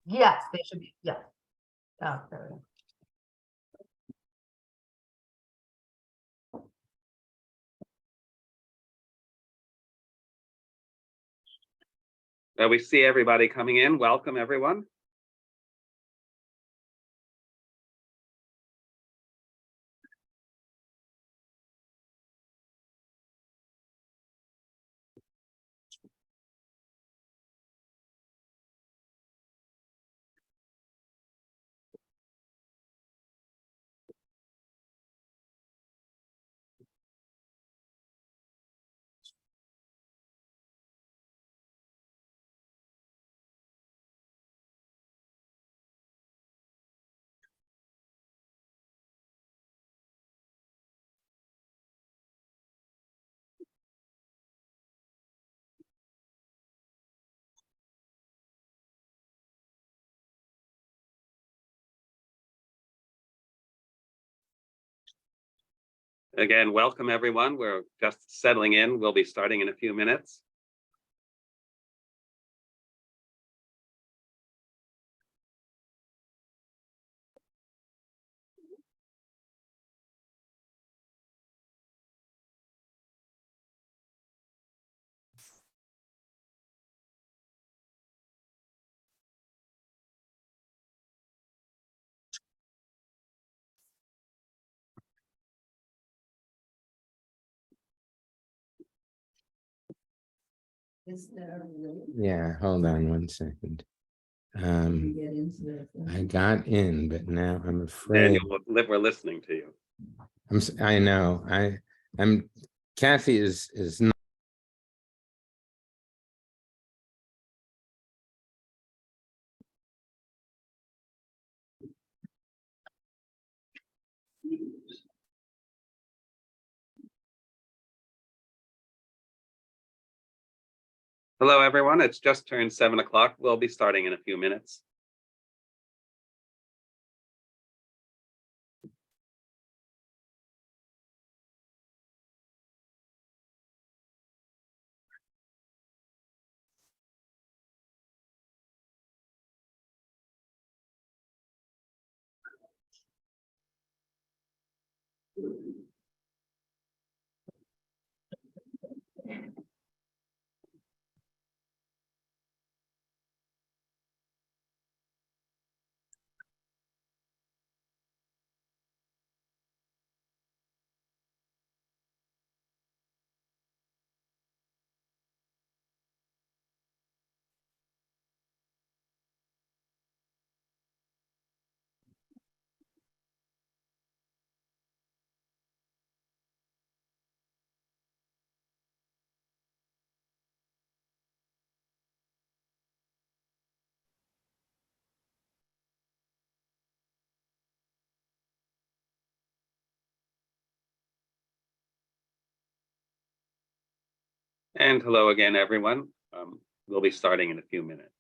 Yes, they should be, yeah. Oh, there we go. We see everybody coming in. Welcome, everyone. Again, welcome, everyone. We're just settling in. We'll be starting in a few minutes. Yeah, hold on one second. I got in, but now I'm afraid. Daniel, we're listening to you. I know. I'm Kathy is not. Hello, everyone. It's just turned 7 o'clock. We'll be starting in a few minutes. And hello again, everyone. We'll be starting in a few minutes.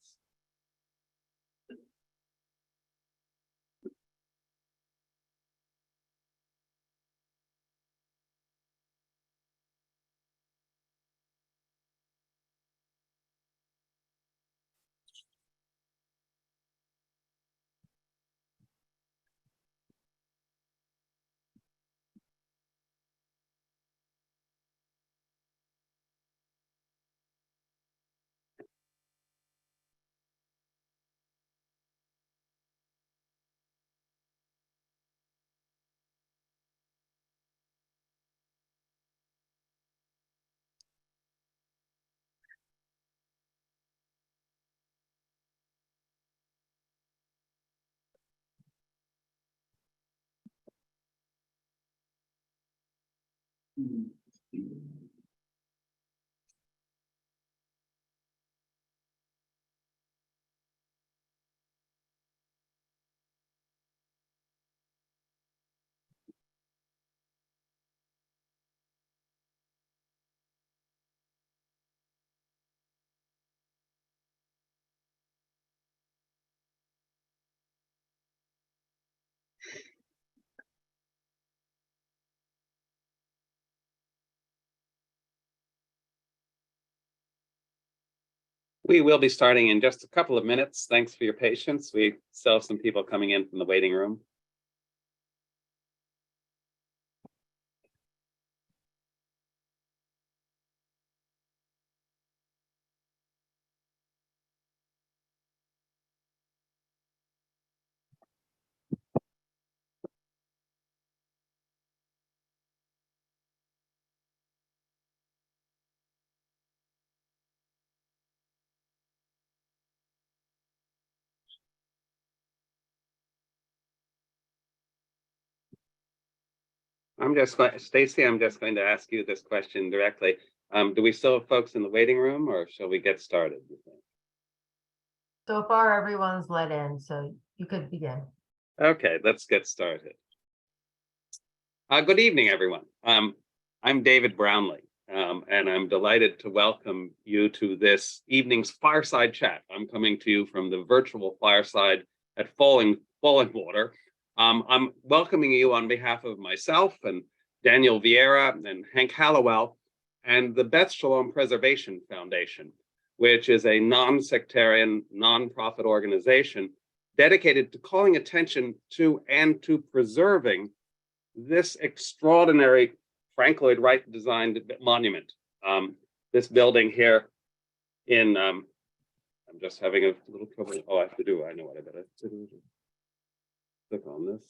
We will be starting in just a couple of minutes. Thanks for your patience. We still have some people coming in from the waiting room. Stacy, I'm just going to ask you this question directly. Do we still have folks in the waiting room, or shall we get started? You think? So far, everyone's let in, so you could begin. Okay, let's get started. Good evening, everyone. I'm David Brownlee, and I'm delighted to welcome you to this evening's fireside chat. I'm coming to you from the virtual fireside at Falling Water. I'm welcoming you on behalf of myself and Daniel Vieira and Hank Hallowell and the Beth Shalom Preservation Foundation, which is a non-sectarian, nonprofit organization dedicated to calling attention to and to preserving this extraordinary Frank Lloyd Wright designed monument. This building here in, I'm just having a little trouble. Oh, I know what I better do. Click on this.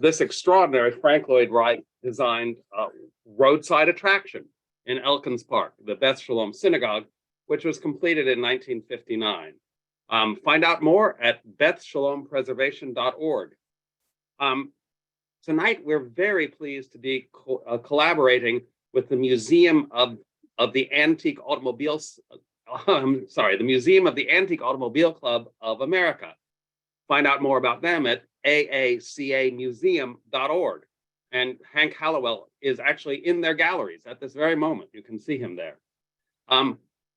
This extraordinary Frank Lloyd Wright designed roadside attraction in Elkins Park, the Beth Shalom Synagogue, which was completed in 1959. Find out more at bethshalompreservation.org. Tonight, we're very pleased to be collaborating with the Museum of the Antique Automobiles. The Museum of the Antique Automobile Club of America. Find out more about them at aacamuseum.org. And Hank Hallowell is actually in their galleries at this very moment. You can see him there.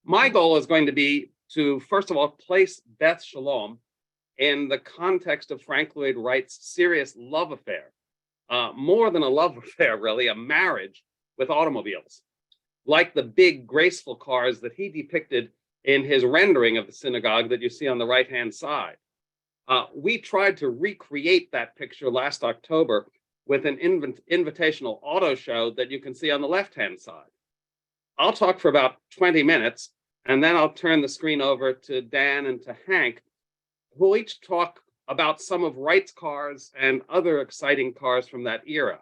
My goal is going to be to, first of all, place Beth Shalom in the context of Frank Lloyd Wright's serious love affair. More than a love affair, really, a marriage with automobiles. Like the big, graceful cars that he depicted in his rendering of the synagogue that you see on the right-hand side. We tried to recreate that picture last October with an invitational auto show that you can see on the left-hand side. I'll talk for about 20 minutes, and then I'll turn the screen over to Dan and to Hank, who will each talk about some of Wright's cars and other exciting cars from that era.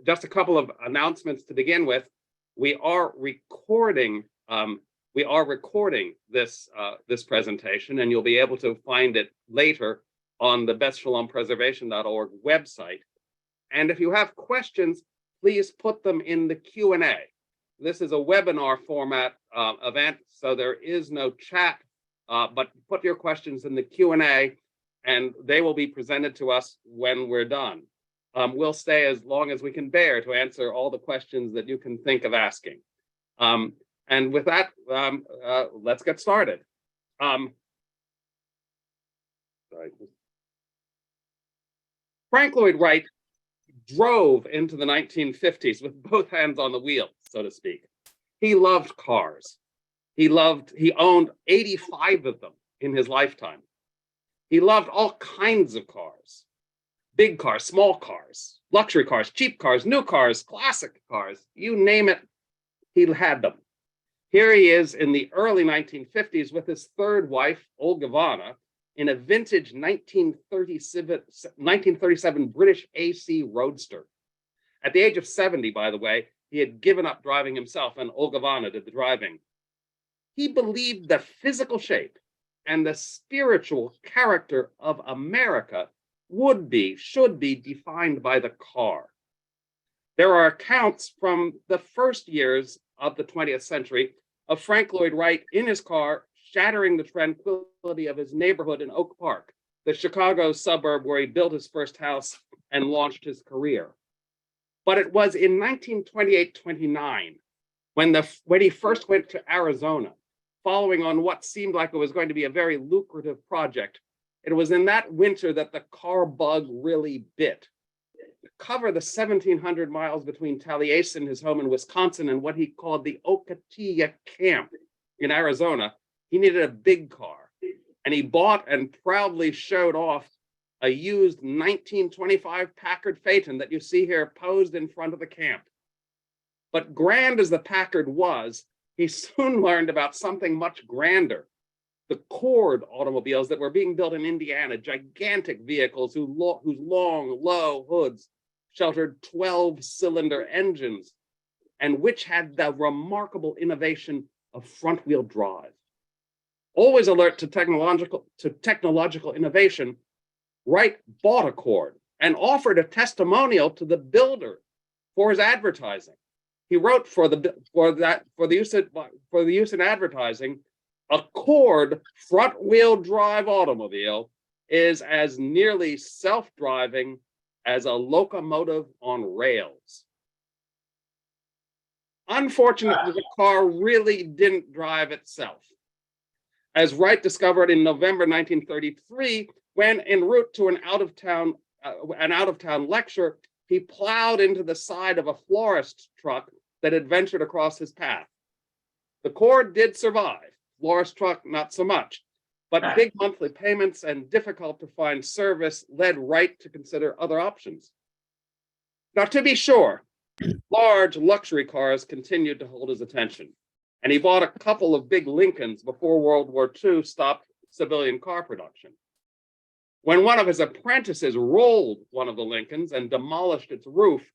Just a couple of announcements to begin with. We are recording this presentation, and you'll be able to find it later on the bethshalompreservation.org website. And if you have questions, please put them in the Q&A. This is a webinar format event, so there is no chat, but put your questions in the Q&A, and they will be presented to us when we're done. We'll stay as long as we can bear to answer all the questions that you can think of asking. And with that, let's get started. Frank Lloyd Wright drove into the 1950s with both hands on the wheel, so to speak. He loved cars. He owned 85 of them in his lifetime. He loved all kinds of cars. Big cars, small cars, luxury cars, cheap cars, new cars, classic cars, you name it, he had them. Here he is in the early 1950s with his third wife, Olga Vanna, in a vintage 1937 British AC Roadster. At the age of 70, by the way, he had given up driving himself, and Olga Vanna did the driving. He believed the physical shape and the spiritual character of America should be defined by the car. There are accounts from the first years of the 20th century of Frank Lloyd Wright in his car, shattering the tranquility of his neighborhood in Oak Park, the Chicago suburb where he built his first house and launched his career. But it was in 1928-29 when he first went to Arizona, following on what seemed like it was going to be a very lucrative project. It was in that winter that the car bug really bit. to cover the 1,700 miles between Taliesin, his home in Wisconsin, and what he called the Okatilla camp in Arizona, he needed a big car. And he bought and proudly showed off a used 1925 Packard Phaeton that you see here posed in front of the camp. But grand as the Packard was, he soon learned about something much grander. The Cord automobiles that were being built in Indiana, gigantic vehicles whose long, low hoods sheltered 12-cylinder engines, and which had the remarkable innovation of front-wheel drive. Always alert to technological innovation, Wright bought a Cord and offered a testimonial to the builder for his advertising. He wrote for the use in advertising, a Cord front-wheel drive automobile is as nearly self-driving as a locomotive on rails. Unfortunately, the car really didn't drive itself. As Wright discovered in November 1933, when en route to an out-of-town lecture, he plowed into the side of a florist's truck that had ventured across his path. The Cord did survive, florist truck not so much, but big monthly payments and difficult to find service led Wright to consider other options. Now, to be sure, large luxury cars continued to hold his attention, and he bought a couple of big Lincolns before World War II stopped civilian car production. When one of his apprentices rolled one of the Lincolns and demolished its roof,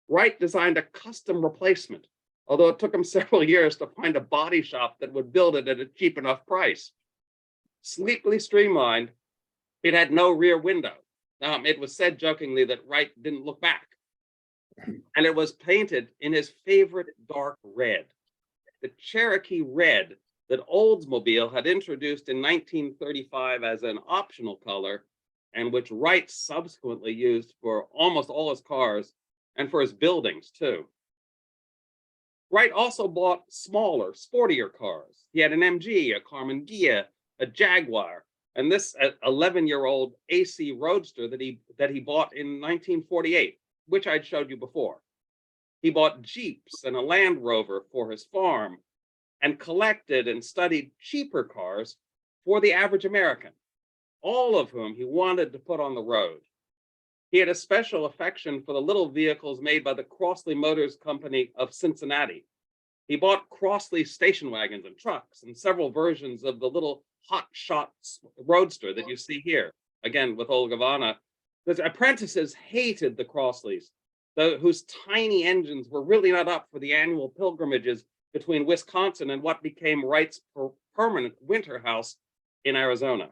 Wright designed a custom replacement, although it took him several years to find a body shop that would build it at a cheap enough price. Sleekly streamlined, it had no rear window. It was said jokingly that Wright didn't look back. And it was painted in his favorite dark red, the Cherokee red that Oldsmobile had introduced in 1935 as an optional color, and which Wright subsequently used for almost all his cars and for his buildings too. Wright also bought smaller, sportier cars. He had an MG, a Carmen Ghia, a Jaguar, and this 11-year-old AC Roadster that he bought in 1948, which I'd showed you before. He bought Jeeps and a Land Rover for his farm, and collected and studied cheaper cars for the average American, all of whom he wanted to put on the road. He had a special affection for the little vehicles made by the Crosley Motors Company of Cincinnati. He bought Crosley station wagons and trucks and several versions of the little hot shot Roadster that you see here, again with Old Gabbana. The apprentices hated the Crosleys, whose tiny engines were really not up for the annual pilgrimages between Wisconsin and what became Wright's permanent winter house in Arizona.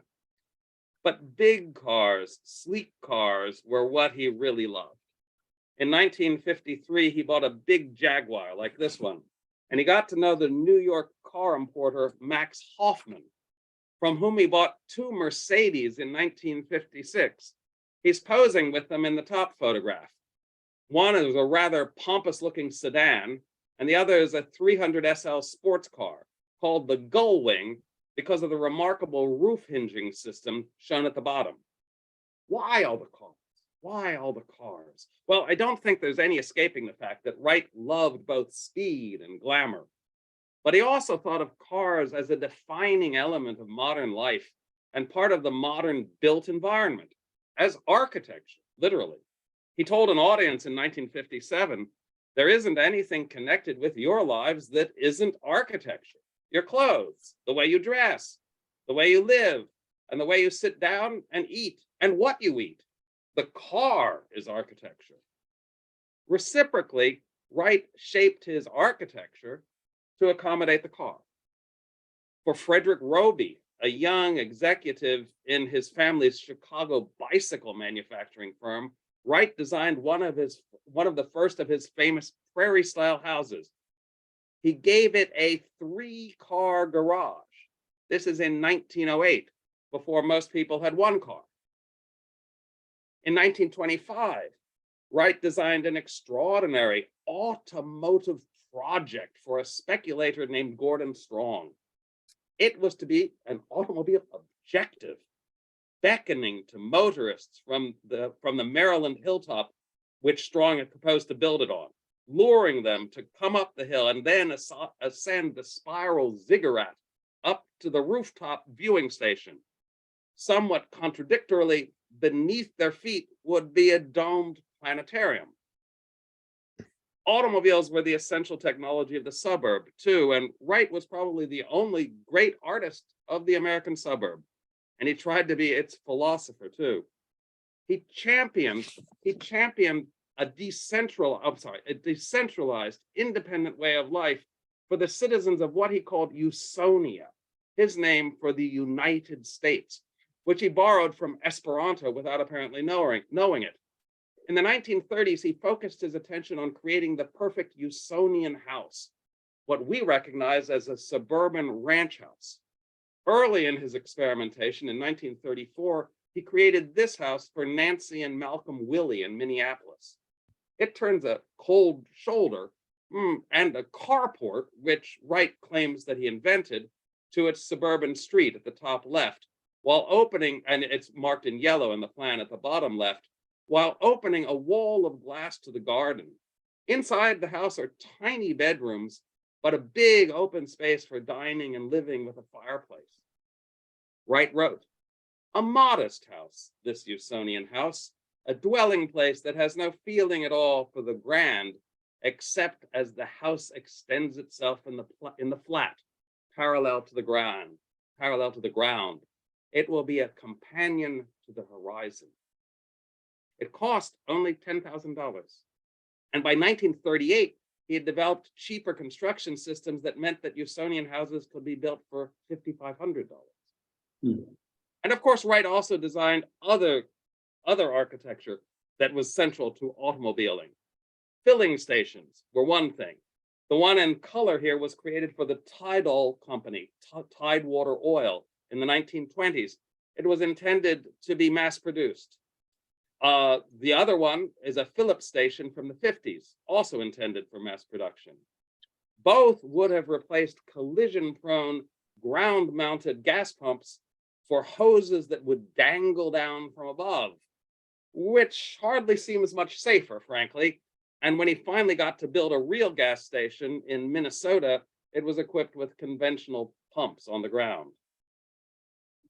But big cars, sleek cars, were what he really loved. In 1953, he bought a big Jaguar like this one, and he got to know the New York car importer Max Hoffman, from whom he bought two Mercedes in 1956. He's posing with them in the top photograph. One is a rather pompous-looking sedan, and the other is a 300 SL sports car called the Gullwing because of the remarkable roof hinging system shown at the bottom. Why all the cars? Why all the cars? Well, I don't think there's any escaping the fact that Wright loved both speed and glamour, but he also thought of cars as a defining element of modern life and part of the modern built environment, as architecture, literally. He told an audience in 1957, there isn't anything connected with your lives that isn't architecture. Your clothes, the way you dress, the way you live, and the way you sit down and eat, and what you eat. The car is architecture. Reciprocally, Wright shaped his architecture to accommodate the car. For Frederick Roby, a young executive in his family's Chicago bicycle manufacturing firm, Wright designed one of the first of his famous prairie-style houses. He gave it a 3-car garage. This is in 1908, before most people had one car. In 1925, Wright designed an extraordinary automotive project for a speculator named Gordon Strong. It was to be an automobile objective, beckoning to motorists from the Maryland hilltop which Strong had proposed to build it on, luring them to come up the hill and then ascend the spiral ziggurat up to the rooftop viewing station. Somewhat contradictorily, beneath their feet would be a domed planetarium. Automobiles were the essential technology of the suburb, too, and Wright was probably the only great artist of the American suburb, and he tried to be its philosopher, too. He championed a decentralized, independent way of life for the citizens of what he called Usonia, his name for the United States, which he borrowed from Esperanto without apparently knowing it. In the 1930s, he focused his attention on creating the perfect Usonian house, what we recognize as a suburban ranch house. Early in his experimentation in 1934, he created this house for Nancy and Malcolm Willie in Minneapolis. It turns a cold shoulder and a carport, which Wright claims that he invented, to its suburban street at the top left, while opening, and it's marked in yellow in the plan at the bottom left, while opening a wall of glass to the garden. Inside the house are tiny bedrooms, but a big open space for dining and living with a fireplace. Wright wrote, "A modest house, this Usonian house, a dwelling place that has no feeling at all for the grand, except as the house extends itself in the flat, parallel to the ground. It will be a companion to the horizon." It cost only $10,000. And by 1938, he had developed cheaper construction systems that meant that Usonian houses could be built for $5,500. And of course, Wright also designed other architecture that was central to automobiling. Filling stations were one thing. The one in color here was created for the Tidal company, Tidewater Oil, in the 1920s. It was intended to be mass produced. The other one is a Phillips station from the 50s, also intended for mass production. Both would have replaced collision-prone ground-mounted gas pumps for hoses that would dangle down from above, which hardly seems much safer, frankly. And when he finally got to build a real gas station in Minnesota, it was equipped with conventional pumps on the ground.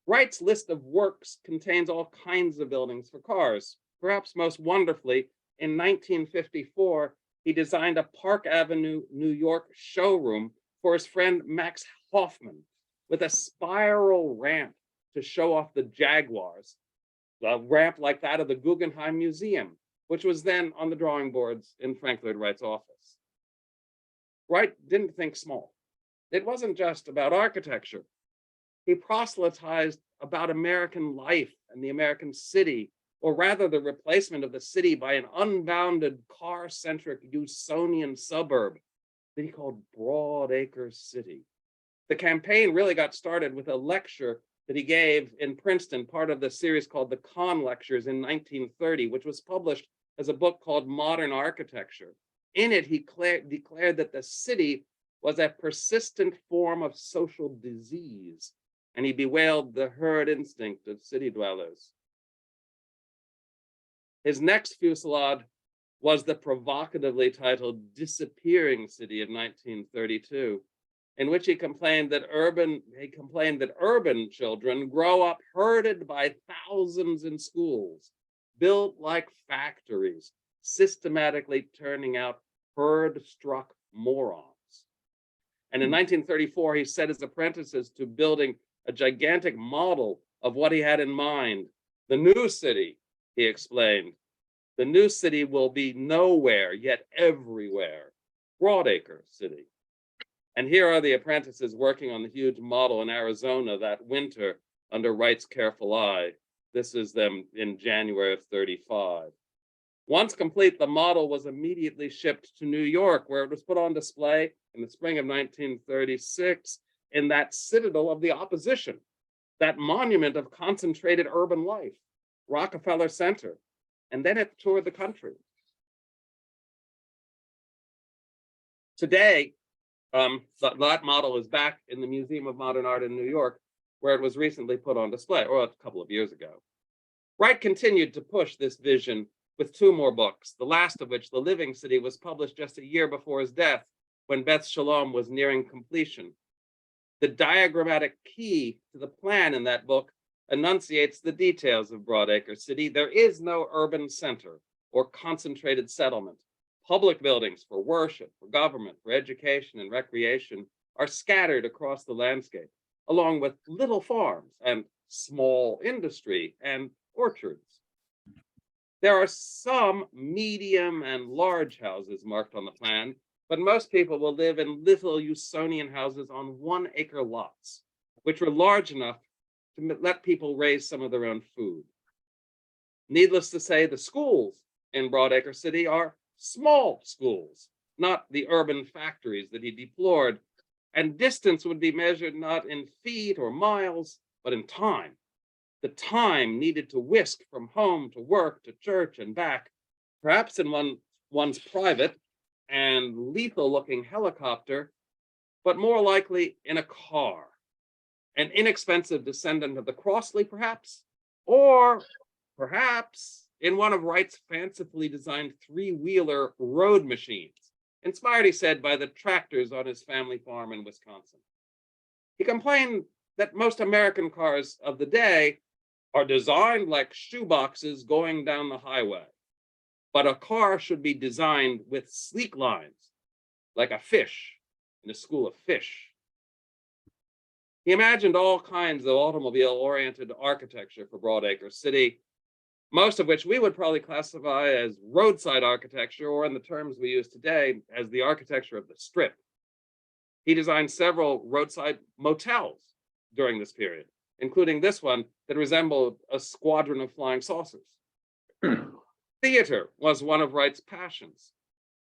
Wright's list of works contains all kinds of buildings for cars. Perhaps most wonderfully, in 1954, he designed a Park Avenue, New York showroom for his friend Max Hoffman with a spiral ramp to show off the Jaguars, a ramp like that of the Guggenheim Museum, which was then on the drawing boards in Frank Lloyd Wright's office. Wright didn't think small. It wasn't just about architecture. He proselytized about American life and the American city, or rather the replacement of the city by an unbounded car-centric Usonian suburb that he called Broadacres City. The campaign really got started with a lecture that he gave in Princeton, part of the series called the Kahn Lectures in 1930, which was published as a book called Modern Architecture. In it, he declared that the city was a persistent form of social disease, and he bewailed the herd instinct of city dwellers. His next fusillade was the provocatively titled Disappearing City of 1932, in which he complained that urban children grow up herded by thousands in schools, built like factories, systematically turning out herd-struck morons. And in 1934, he set his apprentices to building a gigantic model of what he had in mind. The new city, he explained, the new city will be nowhere, yet everywhere. Broadacres City. And here are the apprentices working on the huge model in Arizona that winter under Wright's careful eye. This is them in January of 35. Once complete, the model was immediately shipped to New York, where it was put on display in the spring of 1936 in that citadel of the opposition, that monument of concentrated urban life, Rockefeller Center. And then it toured the country. Today, that model is back in the Museum of Modern Art in New York, where it was recently put on display, or a couple of years ago. Wright continued to push this vision with 2 more books, the last of which, The Living City, was published just a year before his death, when Beth Shalom was nearing completion. The diagrammatic key to the plan in that book enunciates the details of Broadacres City. There is no urban center or concentrated settlement. Public buildings for worship, for government, for education and recreation are scattered across the landscape, along with little farms and small industry and orchards. There are some medium and large houses marked on the plan, but most people will live in little Usonian houses on 1-acre lots, which were large enough to let people raise some of their own food. Needless to say, the schools in Broadacres City are small schools, not the urban factories that he deplored, and distance would be measured not in feet or miles, but in time. The time needed to whisk from home to work, to church and back, perhaps in one's private and lethal-looking helicopter, but more likely in a car, an inexpensive descendant of the Crosley, perhaps, or perhaps in one of Wright's fancifully designed 3-wheeler road machines, inspired, he said, by the tractors on his family farm in Wisconsin. He complained that most American cars of the day are designed like shoeboxes going down the highway, but a car should be designed with sleek lines, like a fish in a school of fish. He imagined all kinds of automobile-oriented architecture for Broadacres City, most of which we would probably classify as roadside architecture, or in the terms we use today, as the architecture of the Strip. He designed several roadside motels during this period, including this one that resembled a squadron of flying saucers. Theater was one of Wright's passions,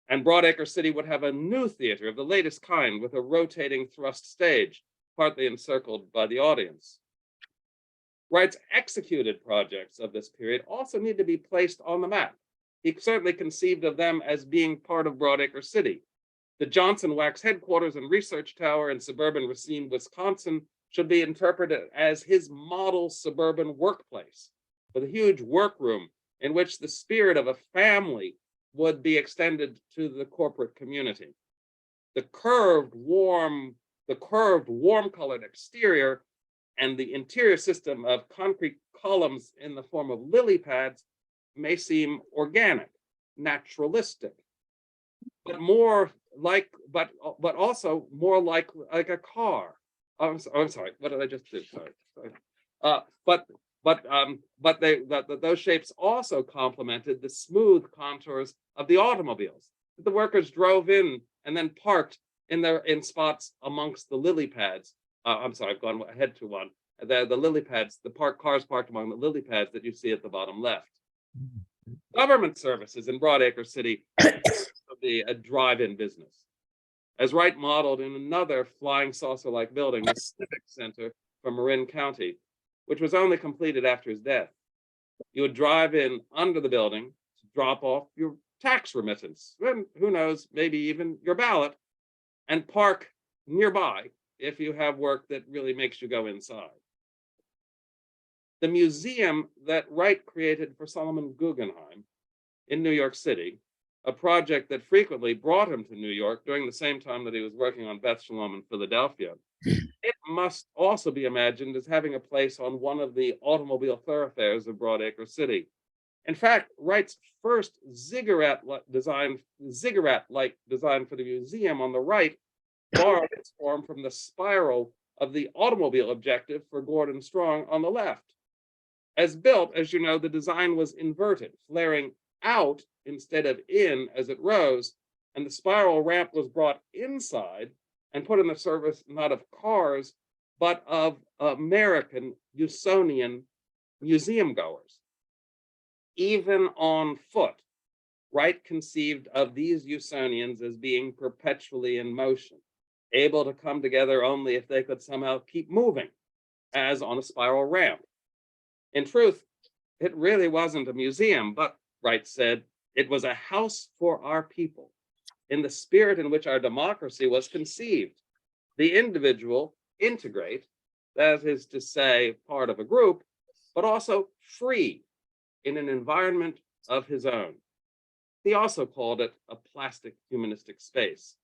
and Broadacres City would have a new theater of the latest kind with a rotating thrust stage, partly encircled by the audience. Wright's executed projects of this period also need to be placed on the map. He certainly conceived of them as being part of Broadacres City. The Johnson Wax headquarters and research tower in suburban Racine, Wisconsin, should be interpreted as his model suburban workplace, with a huge workroom in which the spirit of a family would be extended to the corporate community. The curved, warm-colored exterior and the interior system of concrete columns in the form of lily pads may seem organic, naturalistic, but also more like a car. I'm sorry. What did I just do? Sorry. Those shapes also complemented the smooth contours of the automobiles that the workers drove in and then parked in spots amongst the lily pads. I'm sorry, I've gone ahead to one. The lily pads, cars parked among the lily pads that you see at the bottom left. Government services in Broadacres City would be a drive-in business, as Wright modeled in another flying saucer-like building, the Civic Center from Marin County, which was only completed after his death. You would drive in under the building to drop off your tax remittance, and who knows, maybe even your ballot, and park nearby if you have work that really makes you go inside. The museum that Wright created for Solomon Guggenheim in New York City, a project that frequently brought him to New York during the same time that he was working on Beth Shalom in Philadelphia, it must also be imagined as having a place on one of the automobile thoroughfares of Broadacres City. In fact, Wright's first ziggurat-like design for the museum on the right borrowed its form from the spiral of the automobile objective for Gordon Strong on the left. As built, as you know, the design was inverted, flaring out instead of in as it rose, and the spiral ramp was brought inside and put in the service not of cars, but of American Usonian museum goers. Even on foot, Wright conceived of these Usonians as being perpetually in motion, able to come together only if they could somehow keep moving, as on a spiral ramp. In truth, it really wasn't a museum, but, Wright said, it was a house for our people, in the spirit in which our democracy was conceived. The individual integrate, that is to say, part of a group, but also free in an environment of his own. He also called it a plastic humanistic space.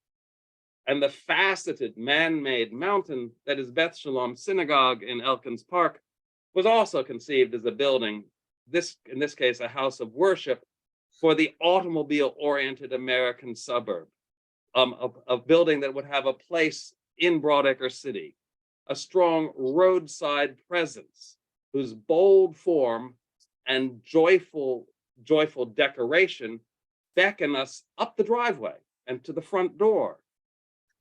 And the faceted man-made mountain that is Beth Shalom Synagogue in Elkins Park was also conceived as a building, in this case, a house of worship for the automobile-oriented American suburb, a building that would have a place in Broadacres City, a strong roadside presence whose bold form and joyful decoration beckon us up the driveway and to the front door,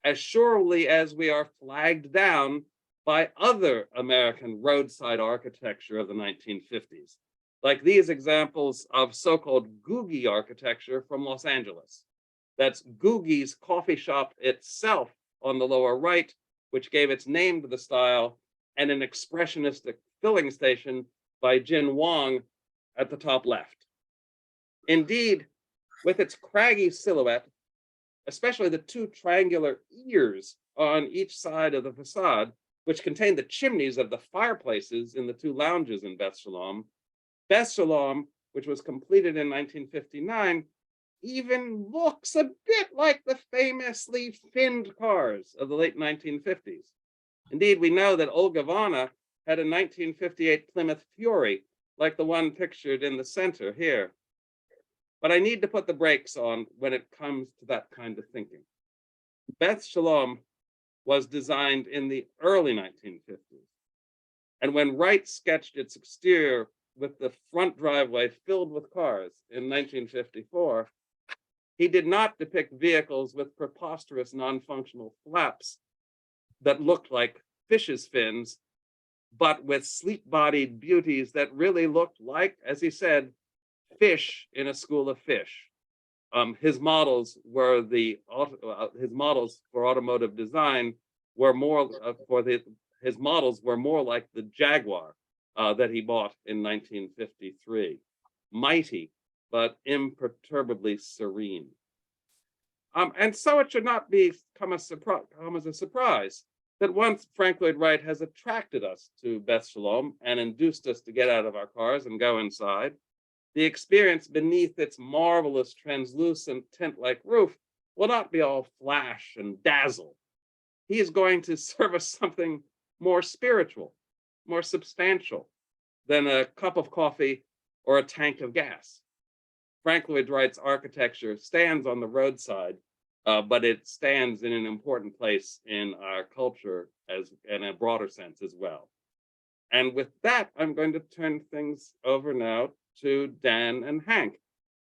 as surely as we are flagged down by other American roadside architecture of the 1950s, like these examples of so-called Googie architecture from Los Angeles. That's Googie's coffee shop itself on the lower right, which gave its name to the style, and an expressionistic filling station by Jin Wang at the top left. Indeed, with its craggy silhouette, especially the two triangular ears on each side of the facade, which contain the chimneys of the fireplaces in the two lounges in Beth Shalom, which was completed in 1959, even looks a bit like the famously finned cars of the late 1950s. Indeed, we know that Olga Vana had a 1958 Plymouth Fury, like the one pictured in the center here. But I need to put the brakes on when it comes to that kind of thinking. Beth Shalom was designed in the early 1950s. And when Wright sketched its exterior with the front driveway filled with cars in 1954, he did not depict vehicles with preposterous non-functional flaps that looked like fish's fins, but with sleek-bodied beauties that really looked like, as he said, fish in a school of fish. His models for automotive design were more his models were more like the Jaguar that he bought in 1953, mighty but imperturbably serene. And so it should not come as a surprise that once Frank Lloyd Wright has attracted us to Beth Shalom and induced us to get out of our cars and go inside, the experience beneath its marvelous translucent tent-like roof will not be all flash and dazzle. He is going to serve us something more spiritual, more substantial than a cup of coffee or a tank of gas. Frank Lloyd Wright's architecture stands on the roadside, but it stands in an important place in our culture in a broader sense as well. And with that, I'm going to turn things over now to Dan and Hank.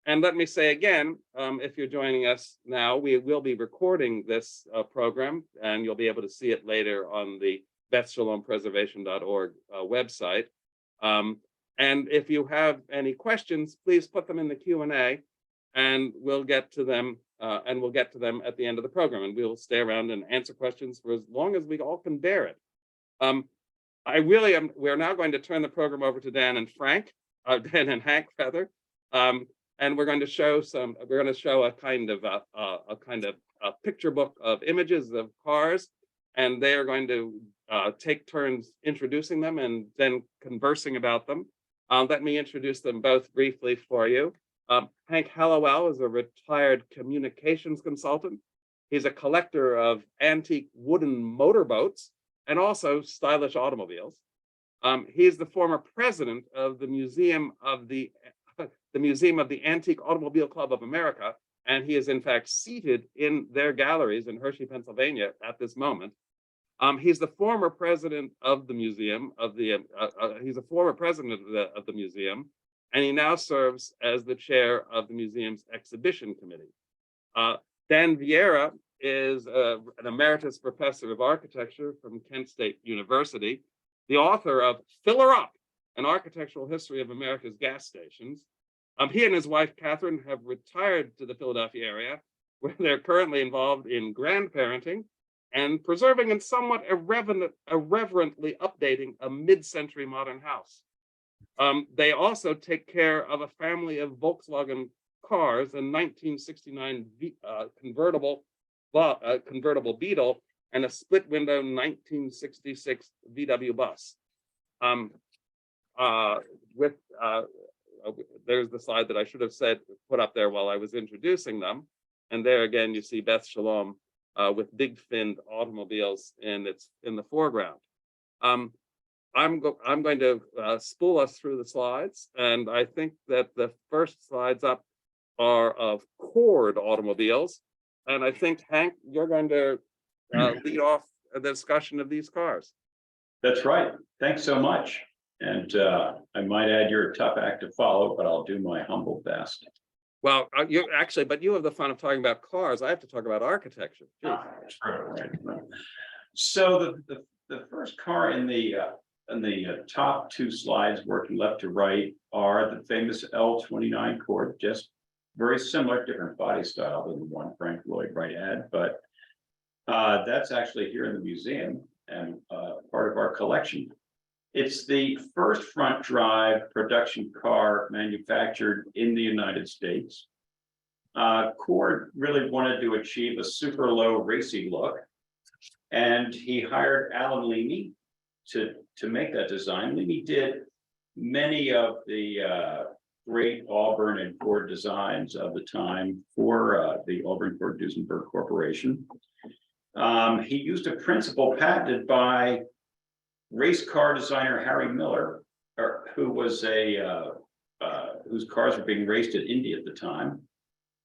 And let me say again, if you're joining us now, we will be recording this program, and you'll be able to see it later on the BethShalomPreservation.org website. And if you have any questions, please put them in the Q&A, and we'll get to them. And we'll get to them at the end of the program, and we'll stay around and answer questions for as long as we all can bear it. We're now going to turn the program over to Dan and Hank rather. And we're going to show a kind of a picture book of images of cars, and they are going to take turns introducing them and then conversing about them. Let me introduce them both briefly for you. Hank Hallowell is a retired communications consultant. He's a collector of antique wooden motorboats and also stylish automobiles. He's the former president of the Museum of the Antique Automobile Club of America, and he is in fact seated in their galleries in Hershey, Pennsylvania at this moment. He's the former president of the museum and he now serves as the chair of the museum's exhibition committee. Dan Vieira is an emeritus professor of architecture from Kent State University, the author of Fill Her Up, an architectural history of America's gas stations. He and his wife, Catherine, have retired to the Philadelphia area, where they're currently involved in grandparenting and preserving and somewhat irreverently updating a mid-century modern house. They also take care of a family of Volkswagen cars, a 1969 convertible Beetle, and a split-window 1966 VW bus. there's the slide that I should have put up there while I was introducing them. And there again, you see Beth Shalom with big finned automobiles in the foreground. I'm going to spool us through the slides, and I think that the first slides up are of Cord automobiles, and I think Hank, you're going to lead off the discussion of these cars. That's right. Thanks so much. And I might add, you're a tough act to follow, but I'll do my humble best. Well, you have the fun of talking about cars. I have to talk about architecture. Right. So the first car in the top two slides, working left to right, are the famous L29 Cord, just very similar, different body style than the one Frank Lloyd Wright had, but that's actually here in the museum and part of our collection. It's the first front drive production car manufactured in the United States. Cord really wanted to achieve a super low racy look, and he hired Alan Leamy to make that design. Leamy did many of the great Auburn and Ford designs of the time for the Auburn Ford Duesenberg Corporation. He used a principle patented by race car designer Harry Miller, who was whose cars were being raced in Indy at the time.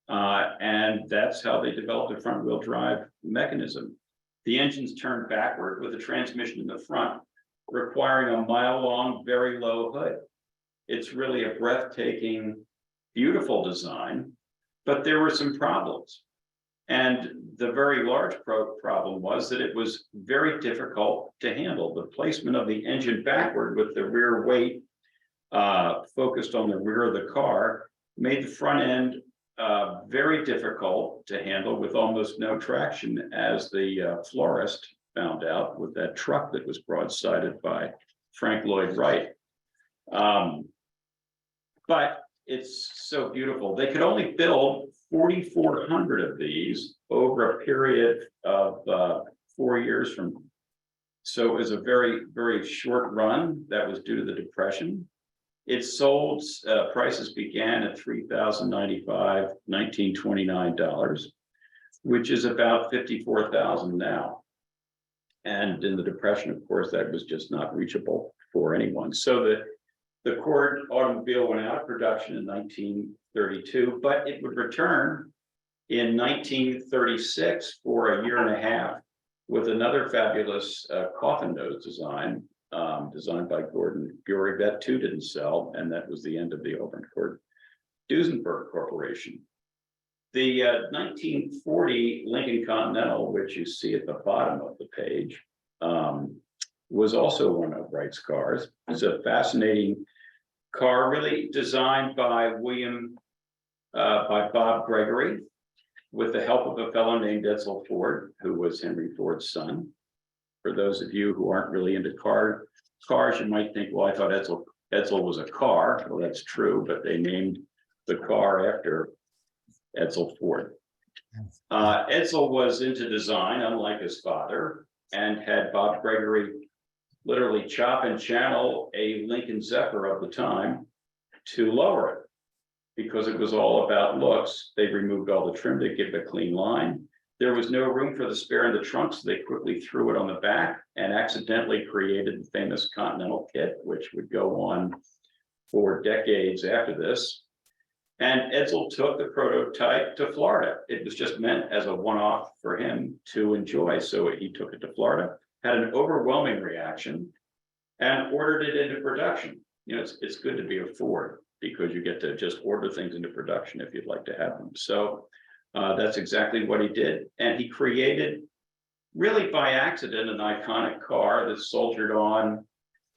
And that's how they developed a front wheel drive mechanism. The engines turned backward with a transmission in the front, requiring a mile-long, very low hood. It's really a breathtaking, beautiful design, but there were some problems. And the very large problem was that it was very difficult to handle. The placement of the engine backward with the rear weight focused on the rear of the car made the front end very difficult to handle with almost no traction, as the florist found out with that truck that was broadsided by Frank Lloyd Wright. But it's so beautiful. They could only build 4,400 of these over a period of 4 years so it was a very, very short run that was due to the Depression. It sold, prices began at $3,095, $1,929, which is about $54,000 now. And in the Depression, of course, that was just not reachable for anyone. So the Cord automobile went out of production in 1932, but it would return in 1936 for a year and a half with another fabulous coffin nose design, designed by Gordon Bury. That too didn't sell, and that was the end of the Auburn Ford Duesenberg Corporation. The 1940 Lincoln Continental, which you see at the bottom of the page, was also one of Wright's cars. It's a fascinating car, really designed by Bob Gregory, with the help of a fellow named Edsel Ford, who was Henry Ford's son. For those of you who aren't really into cars, you might think, well, I thought Edsel was a car. Well, that's true, but they named the car after Edsel Ford. Edsel was into design, unlike his father, and had Bob Gregory literally chop and channel a Lincoln Zephyr of the time to lower it, because it was all about looks. They removed all the trim to give it a clean line. There was no room for the spare in the trunk, so they quickly threw it on the back and accidentally created the famous Continental kit, which would go on for decades after this. And Edsel took the prototype to Florida. It was just meant as a one-off for him to enjoy. So he took it to Florida, had an overwhelming reaction, and ordered it into production. You know, it's good to be a Ford, because you get to just order things into production if you'd like to have them. So that's exactly what he did. And he created, really by accident, an iconic car that soldiered on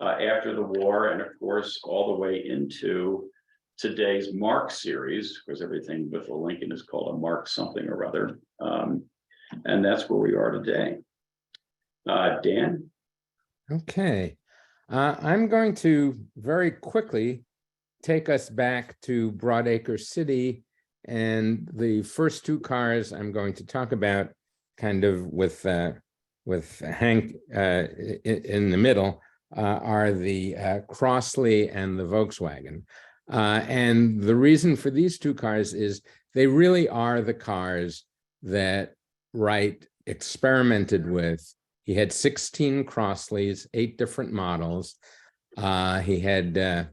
after the war, and of course, all the way into today's Mark series, because everything with a Lincoln is called a Mark something or other. And that's where we are today. Dan? Okay. I'm going to very quickly take us back to Broadacres City, and the first two cars I'm going to talk about, kind of with Hank in the middle, are the Crosley and the Volkswagen. And the reason for these two cars is they really are the cars that Wright experimented with. He had 16 Crosleys, 8 different models. He had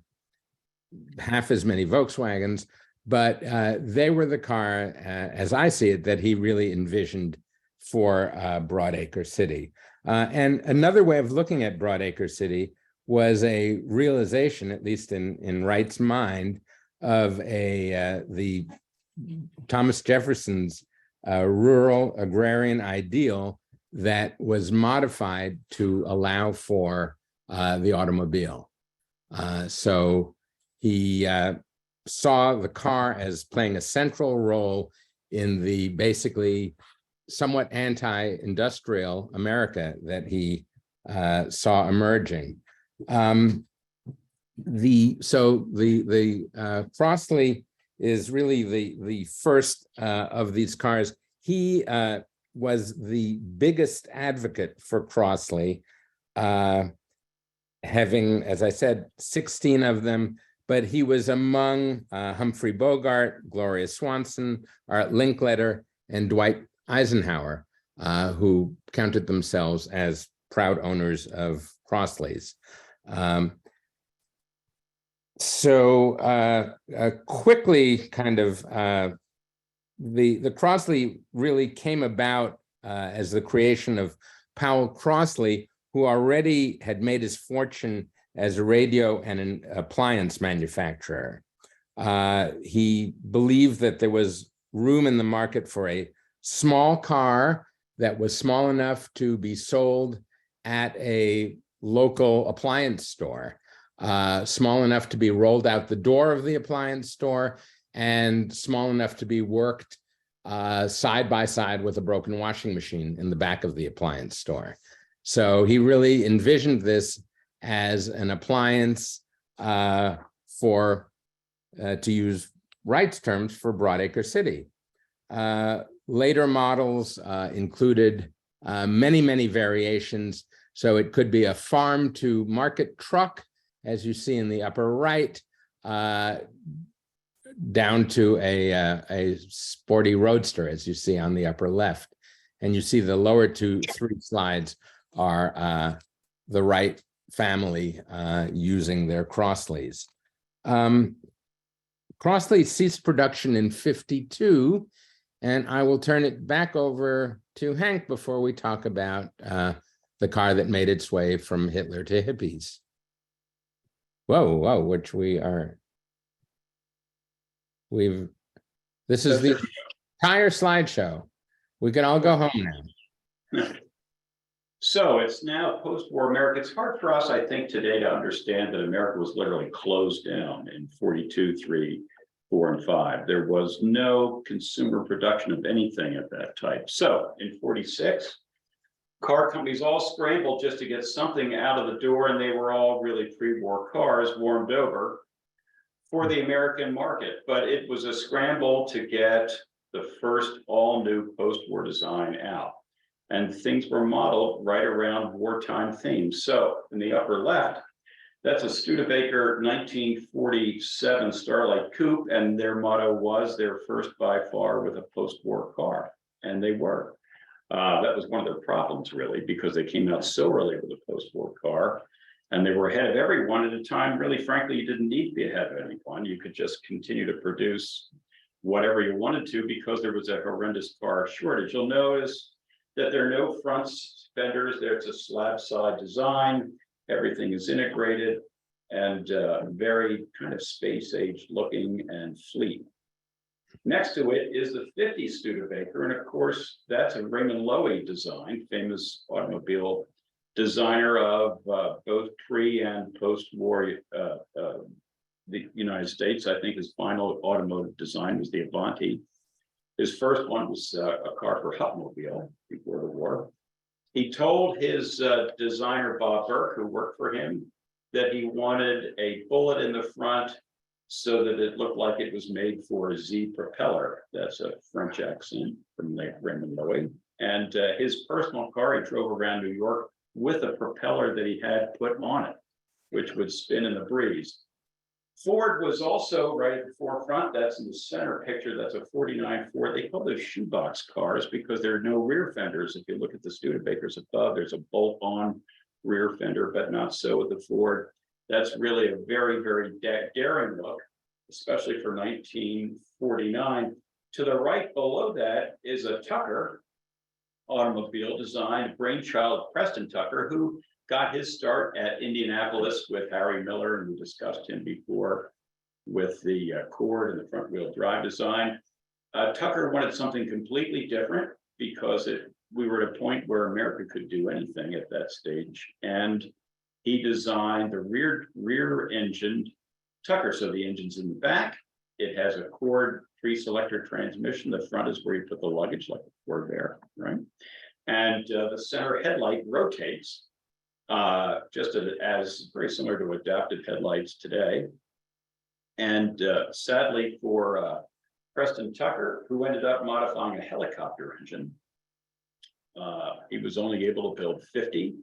half as many Volkswagens, but they were the car, as I see it, that he really envisioned for Broadacre City. And another way of looking at Broadacre City was a realization, at least in Wright's mind, of the Thomas Jefferson's rural agrarian ideal that was modified to allow for the automobile. So he saw the car as playing a central role in the basically somewhat anti-industrial America that he saw emerging. The Crosley is really the first of these cars. He was the biggest advocate for Crosley, having, as I said, 16 of them, but he was among Humphrey Bogart, Gloria Swanson, Art Linkletter, and Dwight Eisenhower, who counted themselves as proud owners of Crosleys. Quickly, kind of, the Crosley really came about as the creation of Powell Crosley, who already had made his fortune as a radio and an appliance manufacturer. He believed that there was room in the market for a small car that was small enough to be sold at a local appliance store, small enough to be rolled out the door of the appliance store, and small enough to be worked side by side with a broken washing machine in the back of the appliance store. So he really envisioned this as an appliance for, to use Wright's terms, for Broadacre City. Later models included many, many variations. So it could be a farm to market truck, as you see in the upper right, down to a sporty roadster, as you see on the upper left. And you see the lower three slides are the Wright family using their Crosleys. Crosley ceased production in '52, and I will turn it back over to Hank before we talk about the car that made its way from Hitler to hippies. Whoa, which this is the entire slideshow. We can all go home now. So it's now post-war America. It's hard for us, I think, today to understand that America was literally closed down in 42, 3, 4, and 5. There was no consumer production of anything of that type. So in 46, car companies all scrambled just to get something out of the door, and they were all really pre-war cars warmed over for the American market. But it was a scramble to get the first all-new post-war design out. And things were modeled right around wartime themes. So in the upper left, that's a Studebaker 1947 Starlight Coupe, and their motto was their first by far with a post-war car, and they were. That was one of their problems, really, because they came out so early with a post-war car, and they were ahead of everyone at a time. Really, frankly, you didn't need to be ahead of anyone. You could just continue to produce whatever you wanted to because there was a horrendous car shortage. You'll notice that there are no front fenders. There's a slab side design. Everything is integrated and very kind of space age looking and fleet. Next to it is the 50 Studebaker. And of course, that's a Raymond Loewy design, famous automobile designer of both pre and post-war the United States. I think his final automotive design was the Avanti. His first one was a car for Hupmobile before the war. He told his designer, Bob Burke, who worked for him, that he wanted a bullet in the front so that it looked like it was made for a Z propeller. That's a French accent from Raymond Loewy. And his personal car, he drove around New York with a propeller that he had put on it, which would spin in the breeze. Ford was also right at the forefront. That's in the center picture. That's a 49 Ford. They call those shoebox cars because there are no rear fenders. If you look at the Studebakers above, there's a bolt-on rear fender, but not so with the Ford. That's really a very, very daring look, especially for 1949. To the right below that is a Tucker automobile design, brainchild of Preston Tucker, who got his start at Indianapolis with Harry Miller, and we discussed him before with the Accord and the front wheel drive design. Tucker wanted something completely different because we were at a point where America could do anything at that stage. And he designed the rear engined Tucker. So the engine's in the back. It has a Cord pre-selector transmission. The front is where you put the luggage, like a Ford there, right? And the center headlight rotates, just as very similar to adaptive headlights today. And sadly for Preston Tucker, who ended up modifying a helicopter engine, he was only able to build 50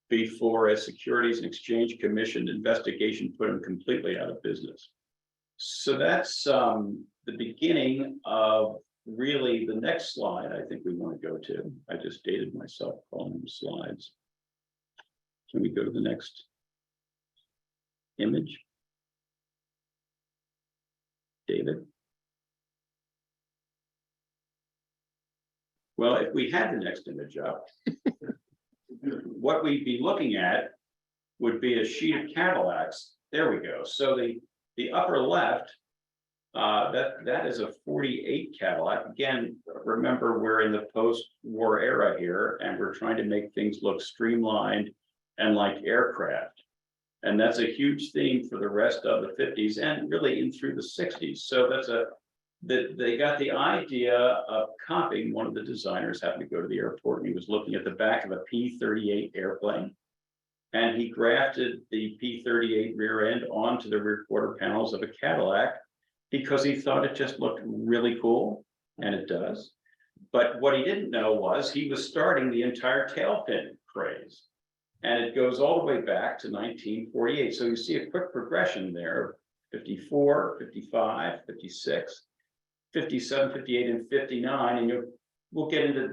before a Securities and Exchange Commission investigation put him completely out of business. So that's the beginning of really the next slide I think we want to go to. I just dated myself calling them slides. Can we go to the next image? David? Well, if we had the next image up, what we'd be looking at would be a sheet of Cadillacs. There we go. So the upper left, that is a 48 Cadillac. Again, remember we're in the post-war era here, and we're trying to make things look streamlined and like aircraft. And that's a huge theme for the rest of the 50s and really in through the 60s. So they got the idea of copying. One of the designers happened to go to the airport, and he was looking at the back of a P-38 airplane. And he grafted the P-38 rear end onto the rear quarter panels of a Cadillac because he thought it just looked really cool, and it does. But what he didn't know was he was starting the entire tail fin craze. And it goes all the way back to 1948. So you see a quick progression there, 54, 55, 56, 57, 58, and 59. And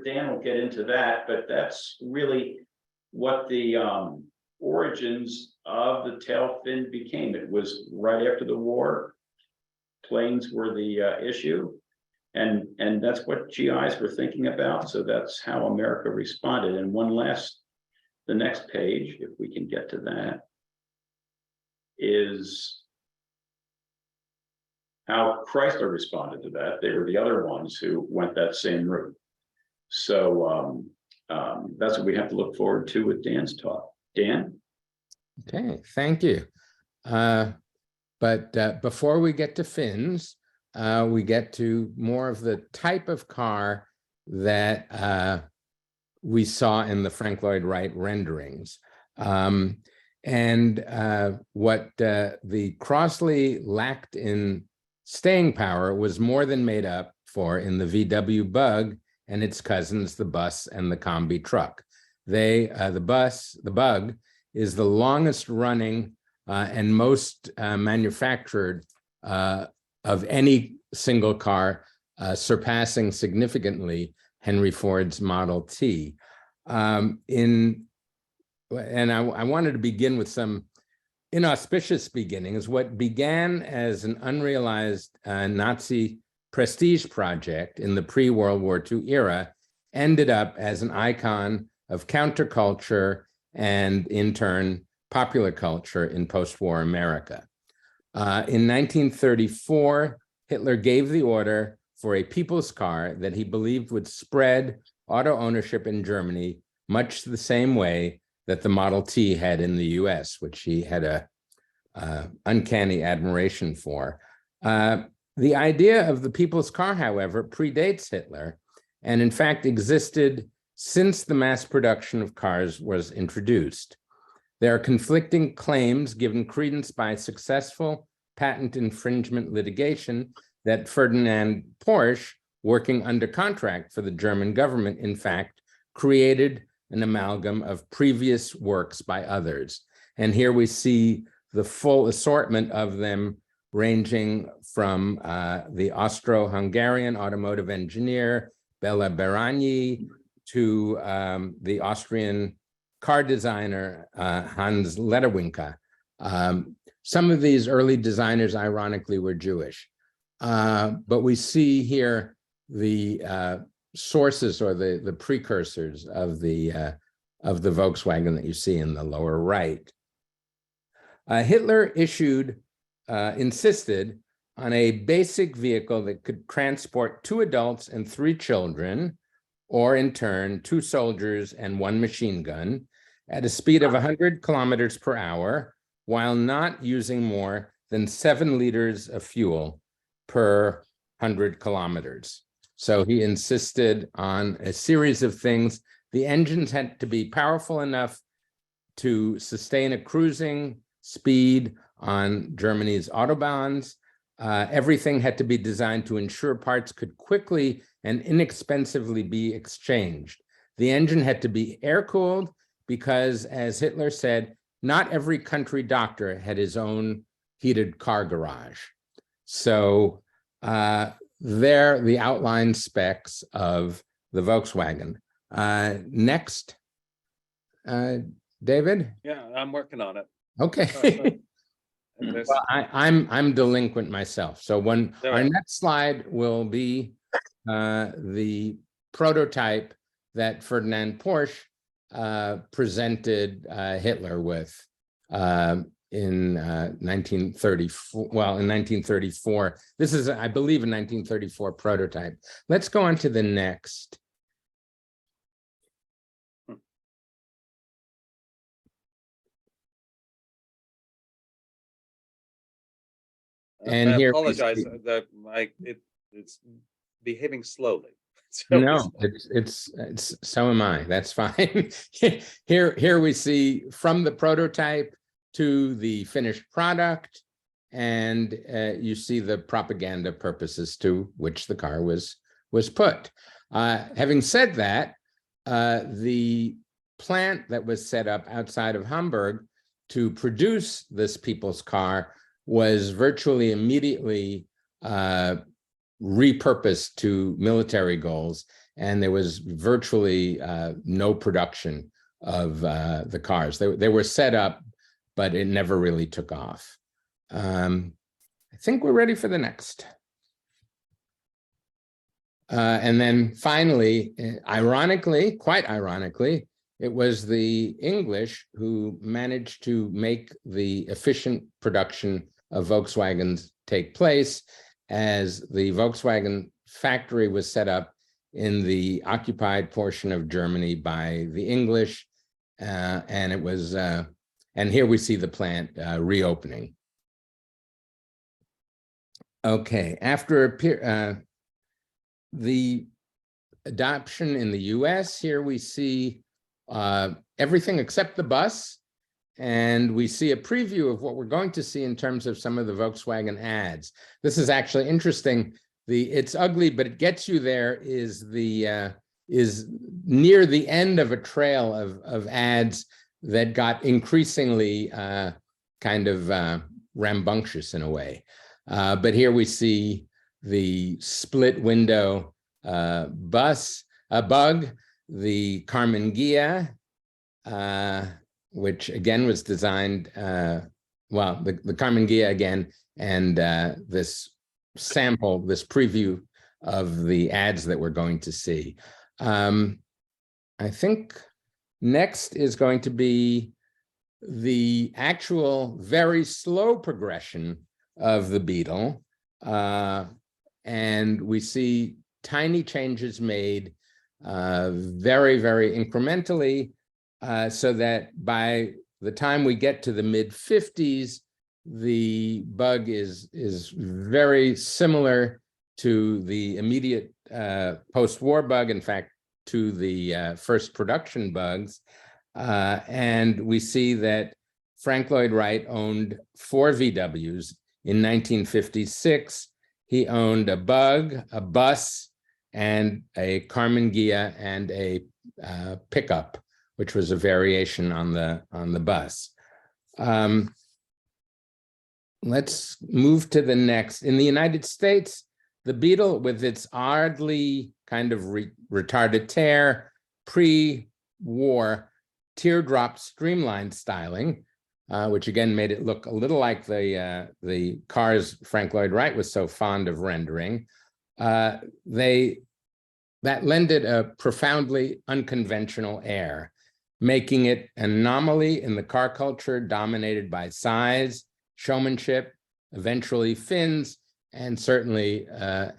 Dan will get into that, but that's really what the origins of the tail fin became. It was right after the war. Planes were the issue, and that's what GIs were thinking about. So that's how America responded. And the next page, if we can get to that, is how Chrysler responded to that. They were the other ones who went that same route. So that's what we have to look forward to with Dan's talk. Dan? Okay, thank you. But before we get to fins, we get to more of the type of car that we saw in the Frank Lloyd Wright renderings. And what the Crosley lacked in staying power was more than made up for in the VW Bug and its cousins, the bus and the Combi truck. The Bug is the longest running and most manufactured of any single car, surpassing significantly Henry Ford's Model T. And I wanted to begin with some inauspicious beginnings. What began as an unrealized Nazi prestige project in the pre-World War II era ended up as an icon of counterculture and, in turn, popular culture in post-war America. In 1934, Hitler gave the order for a people's car that he believed would spread auto ownership in Germany much the same way that the Model T had in the US, which he had a uncanny admiration for. The idea of the people's car, however, predates Hitler, and in fact existed since the mass production of cars was introduced. There are conflicting claims given credence by successful patent infringement litigation that Ferdinand Porsche, working under contract for the German government, in fact, created an amalgam of previous works by others. And here we see the full assortment of them, ranging from the Austro-Hungarian automotive engineer, Bela Barányi, to the Austrian car designer, Hans Lederwinkel. Some of these early designers, ironically, were Jewish. But we see here the sources or the precursors of the Volkswagen that you see in the lower right. Hitler insisted on a basic vehicle that could transport 2 adults and 3 children, or in turn, 2 soldiers and 1 machine gun at a speed of 100 kilometers per hour, while not using more than 7 liters of fuel per 100 kilometers. So he insisted on a series of things. The engines had to be powerful enough to sustain a cruising speed on Germany's autobahns. Everything had to be designed to ensure parts could quickly and inexpensively be exchanged. The engine had to be air-cooled because, as Hitler said, not every country doctor had his own heated car garage. So there, the outline specs of the Volkswagen. Next, David? Yeah, I'm working on it. Okay. Well, I'm delinquent myself. So when our next slide will be the prototype that Ferdinand Porsche presented Hitler with in 1934. Well, in 1934. This is, I believe, a 1934 prototype. Let's go on to the next. And I here apologize that it's behaving slowly. So no, it's so am I. That's fine. Here we see from the prototype to the finished product, and you see the propaganda purposes to which the car was put. Having said that, the plant that was set up outside of Hamburg to produce this people's car was virtually immediately repurposed to military goals, and there was virtually no production of the cars. They were set up, but it never really took off. I think we're ready for the next. And then finally, ironically, quite ironically, it was the English who managed to make the efficient production of Volkswagens take place, as the Volkswagen factory was set up in the occupied portion of Germany by the English, and it was, and here we see the plant reopening. Okay, after the adoption in the US, here we see everything except the bus, and we see a preview of what we're going to see in terms of some of the Volkswagen ads. This is actually interesting. It's ugly, but it gets you there is near the end of a trail of ads that got increasingly kind of rambunctious in a way. But here we see the split window bug, the Karmann Ghia, which again was designed, well, the Karmann Ghia again, and this sample, this preview of the ads that we're going to see. I think next is going to be the actual very slow progression of the Beetle. And we see tiny changes made very, very incrementally, so that by the time we get to the mid-50s, the bug is very similar to the immediate post-war bug, in fact, to the first production bugs. And we see that Frank Lloyd Wright owned 4 VWs. In 1956, he owned a bug, a bus, and a Karmann Ghia, and a pickup, which was a variation on the bus. let's move to the next. In the United States, the Beetle, with its oddly kind of retarded tear, pre-war teardrop streamlined styling, which again made it look a little like the cars Frank Lloyd Wright was so fond of rendering, that lended a profoundly unconventional air, making it an anomaly in the car culture dominated by size, showmanship, eventually fins, and certainly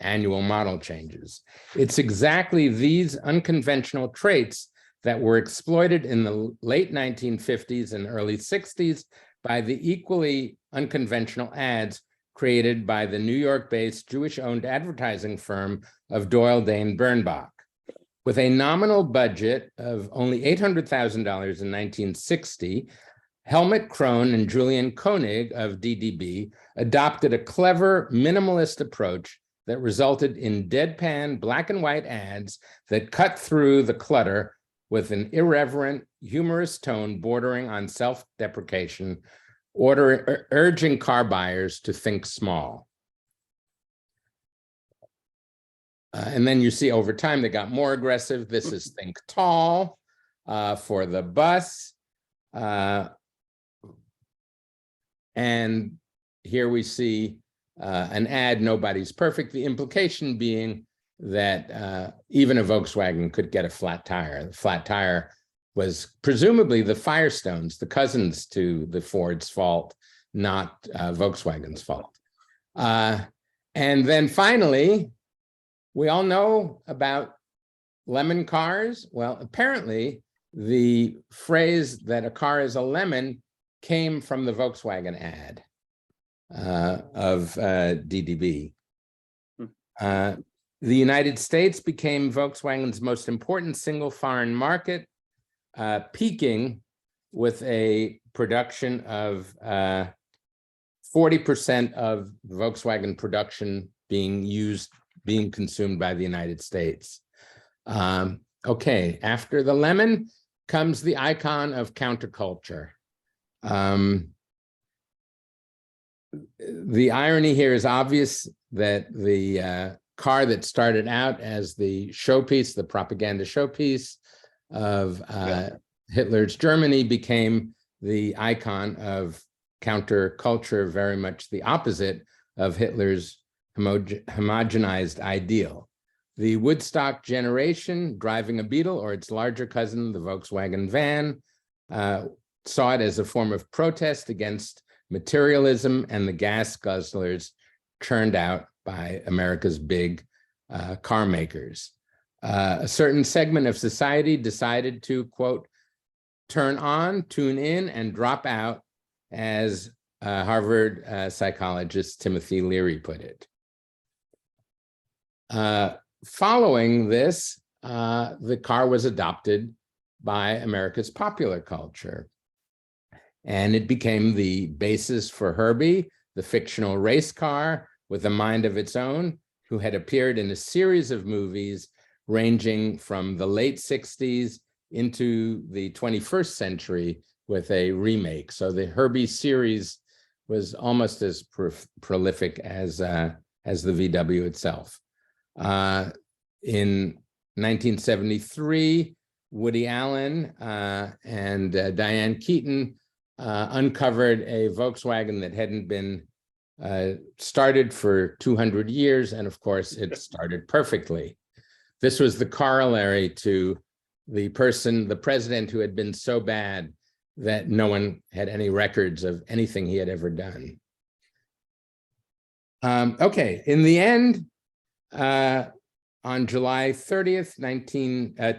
annual model changes. It's exactly these unconventional traits that were exploited in the late 1950s and early 60s by the equally unconventional ads created by the New York-based Jewish-owned advertising firm of Doyle Dane Bernbach. With a nominal budget of only $800,000 in 1960, Helmut Krohn and Julian Koenig of DDB adopted a clever minimalist approach that resulted in deadpan black and white ads that cut through the clutter with an irreverent, humorous tone bordering on self-deprecation, urging car buyers to think small. And then you see over time they got more aggressive. This is Think Tall for the bus. And here we see an ad, Nobody's Perfect, the implication being that even a Volkswagen could get a flat tire. The flat tire was presumably the Firestones, the cousins to the Ford's fault, not Volkswagen's fault. And then finally, we all know about lemon cars. Well, apparently the phrase that a car is a lemon came from the Volkswagen ad of DDB. The United States became Volkswagen's most important single foreign market, peaking with a production of 40% of Volkswagen production being consumed by the United States. Okay, after the lemon comes the icon of counterculture. The irony here is obvious that the car that started out as the showpiece, the propaganda showpiece of Hitler's Germany became the icon of counterculture, very much the opposite of Hitler's homogenized ideal. The Woodstock generation driving a Beetle or its larger cousin, the Volkswagen van, saw it as a form of protest against materialism and the gas guzzlers churned out by America's big car makers. A certain segment of society decided to, quote, turn on, tune in, and drop out, as Harvard psychologist Timothy Leary put it. Following this, the car was adopted by America's popular culture. And it became the basis for Herbie, the fictional race car with a mind of its own, who had appeared in a series of movies ranging from the late 60s into the 21st century with a remake. So the Herbie series was almost as prolific as the VW itself. In 1973, Woody Allen and Diane Keaton uncovered a Volkswagen that hadn't been started for 200 years, and of course, it started perfectly. This was the corollary to the president who had been so bad that no one had any records of anything he had ever done. Okay, in the end, on July 30th,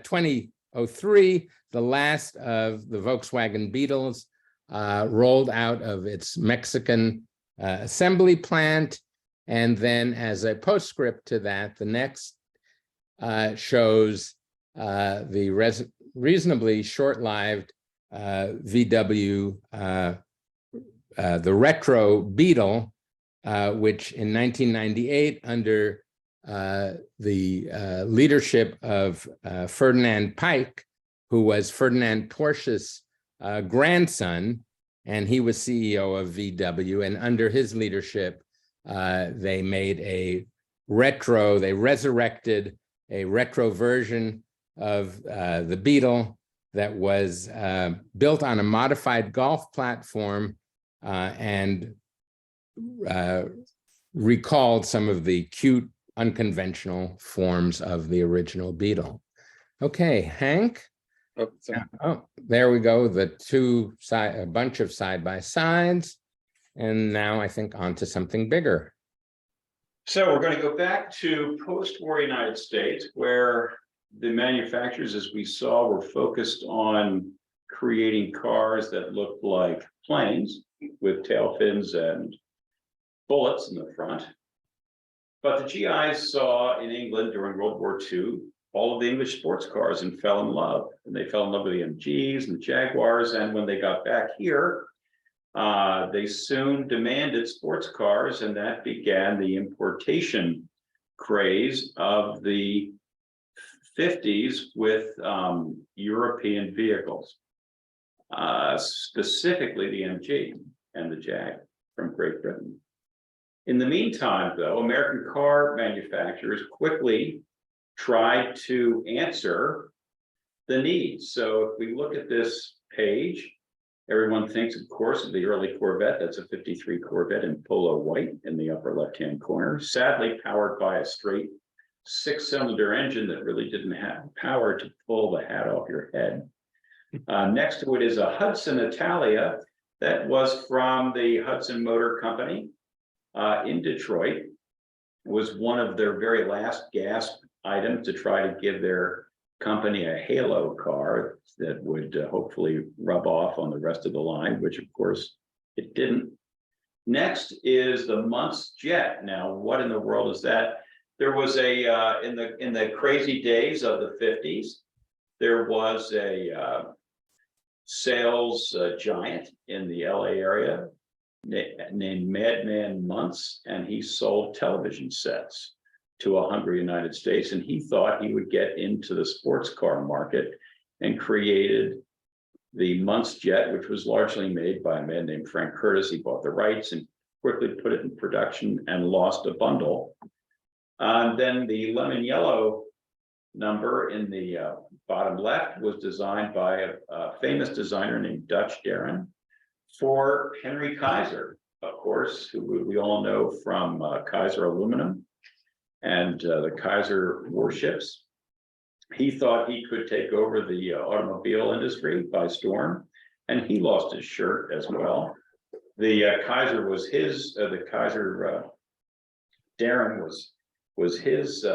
2003, the last of the Volkswagen Beetles rolled out of its Mexican assembly plant. And then as a postscript to that, the next shows the reasonably short-lived VW, the retro Beetle, which in 1998, under the leadership of Ferdinand Pike, who was Ferdinand Porsche's grandson and he was CEO of VW. And under his leadership, they made they resurrected a retro version of the Beetle that was built on a modified golf platform and recalled some of the cute, unconventional forms of the original Beetle. Okay, Hank. Oh, so- Oh, there we go. A bunch of side-by-sides. And now I think on to something bigger. So we're going to go back to post-war United States, where the manufacturers, as we saw, were focused on creating cars that looked like planes with tail fins and bullets in the front. But the GIs saw in England during World War II all of the English sports cars and fell in love. And they fell in love with the MGs and the Jaguars. And when they got back here, they soon demanded sports cars, and that began the importation craze of the 50s with European vehicles, specifically the MG and the Jag from Great Britain. In the meantime, though, American car manufacturers quickly tried to answer the needs. So if we look at this page, everyone thinks, of course, of the early Corvette. That's a 53 Corvette in polo white in the upper left-hand corner, sadly powered by a straight 6-cylinder engine that really didn't have power to pull the hat off your head. Next to it is a Hudson Italia that was from the Hudson Motor Company in Detroit. It was one of their very last gasp items to try to give their company a halo car that would hopefully rub off on the rest of the line, which of course it didn't. Next is the Muntz Jet. Now, what in the world is that? There was a in the crazy days of the 50s, there was a sales giant in the LA area named Madman Muntz, and he sold television sets to a hungry United States, and he thought he would get into the sports car market and created the Muntz Jet, which was largely made by a man named Frank Curtis. He bought the rights and quickly put it in production and lost a bundle. Then the lemon yellow number in the bottom left was designed by a famous designer named Dutch Darren for Henry Kaiser, of course, who we all know from Kaiser Aluminum and the Kaiser warships. He thought he could take over the automobile industry by storm, and he lost his shirt as well. The Kaiser was his, the Kaiser Darren was his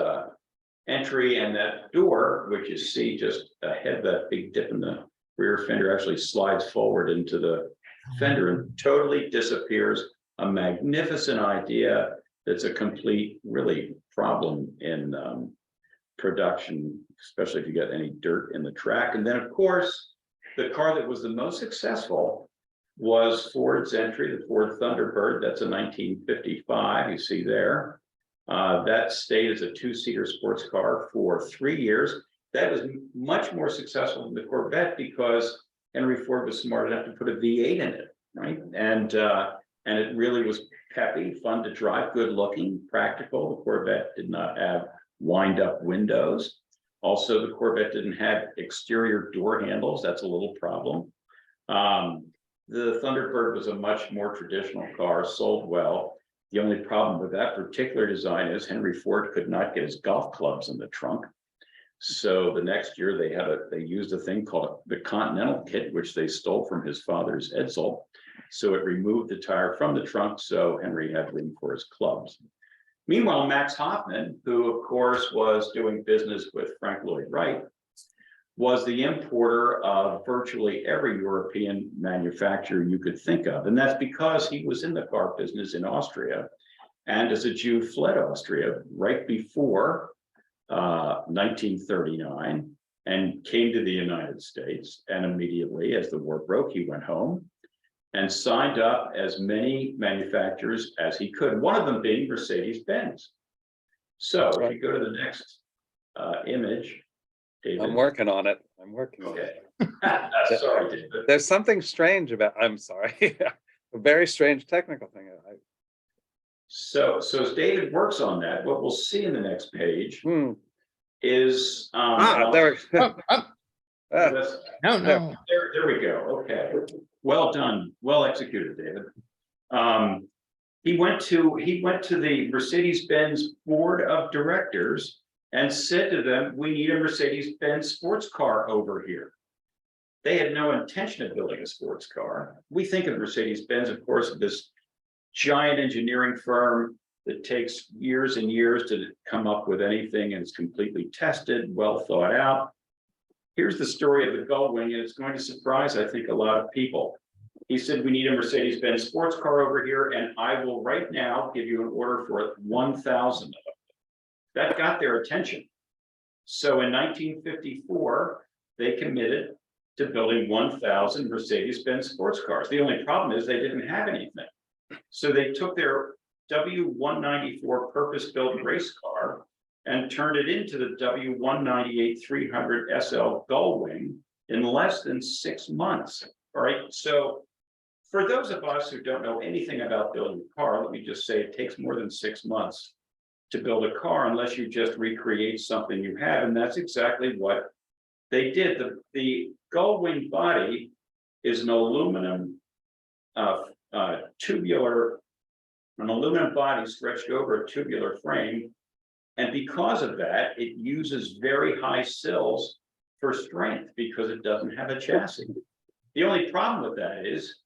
entry, and that door, which you see just ahead, that big dip in the rear fender, actually slides forward into the fender and totally disappears. A magnificent idea that's a complete, really, problem in production, especially if you get any dirt in the track. And then, of course, the car that was the most successful was Ford's entry, the Ford Thunderbird. That's a 1955, you see there. That stayed as a 2-seater sports car for 3 years. That was much more successful than the Corvette because Henry Ford was smart enough to put a V8 in it, right? And it really was peppy, fun to drive, good looking, practical. The Corvette did not have wind-up windows. Also, the Corvette didn't have exterior door handles. That's a little problem. The Thunderbird was a much more traditional car, sold well. The only problem with that particular design is Henry Ford could not get his golf clubs in the trunk. So the next year they used a thing called the Continental Kit, which they stole from his father's Edsel. So it removed the tire from the trunk, so Henry had room for his clubs. Meanwhile, Max Hoffman, who of course was doing business with Frank Lloyd Wright, was the importer of virtually every European manufacturer you could think of. And that's because he was in the car business in Austria, and as a Jew fled Austria right before 1939 and came to the United States. And immediately as the war broke, he went home and signed up as many manufacturers as he could, one of them being Mercedes-Benz. So if you go to the next image, David. I'm working on it. I'm working on it. Okay. Sorry, David. There's something strange about, I'm sorry, a very strange technical thing. So as David works on that, what we'll see in the next page is There. Oh, oh, this- no, no. there we go. Okay. Well done. Well executed, David. He went to the Mercedes-Benz board of directors and said to them, we need a Mercedes-Benz sports car over here. They had no intention of building a sports car. We think of Mercedes-Benz, of course, of this giant engineering firm that takes years and years to come up with anything and is completely tested, well thought out. Here's the story of the Gullwing, and it's going to surprise, I think, a lot of people. He said, we need a Mercedes-Benz sports car over here, and I will right now give you an order for 1,000 of them. That got their attention. So in 1954, they committed to building 1,000 Mercedes-Benz sports cars. The only problem is they didn't have anything. So they took their W194 purpose-built race car and turned it into the W198 300 SL Gullwing in less than 6 months. All right. So for those of us who don't know anything about building a car, let me just say it takes more than 6 months to build a car unless you just recreate something you have. And that's exactly what they did. The Gullwing body is an aluminum an aluminum body stretched over a tubular frame. And because of that, it uses very high sills for strength because it doesn't have a chassis. The only problem with that is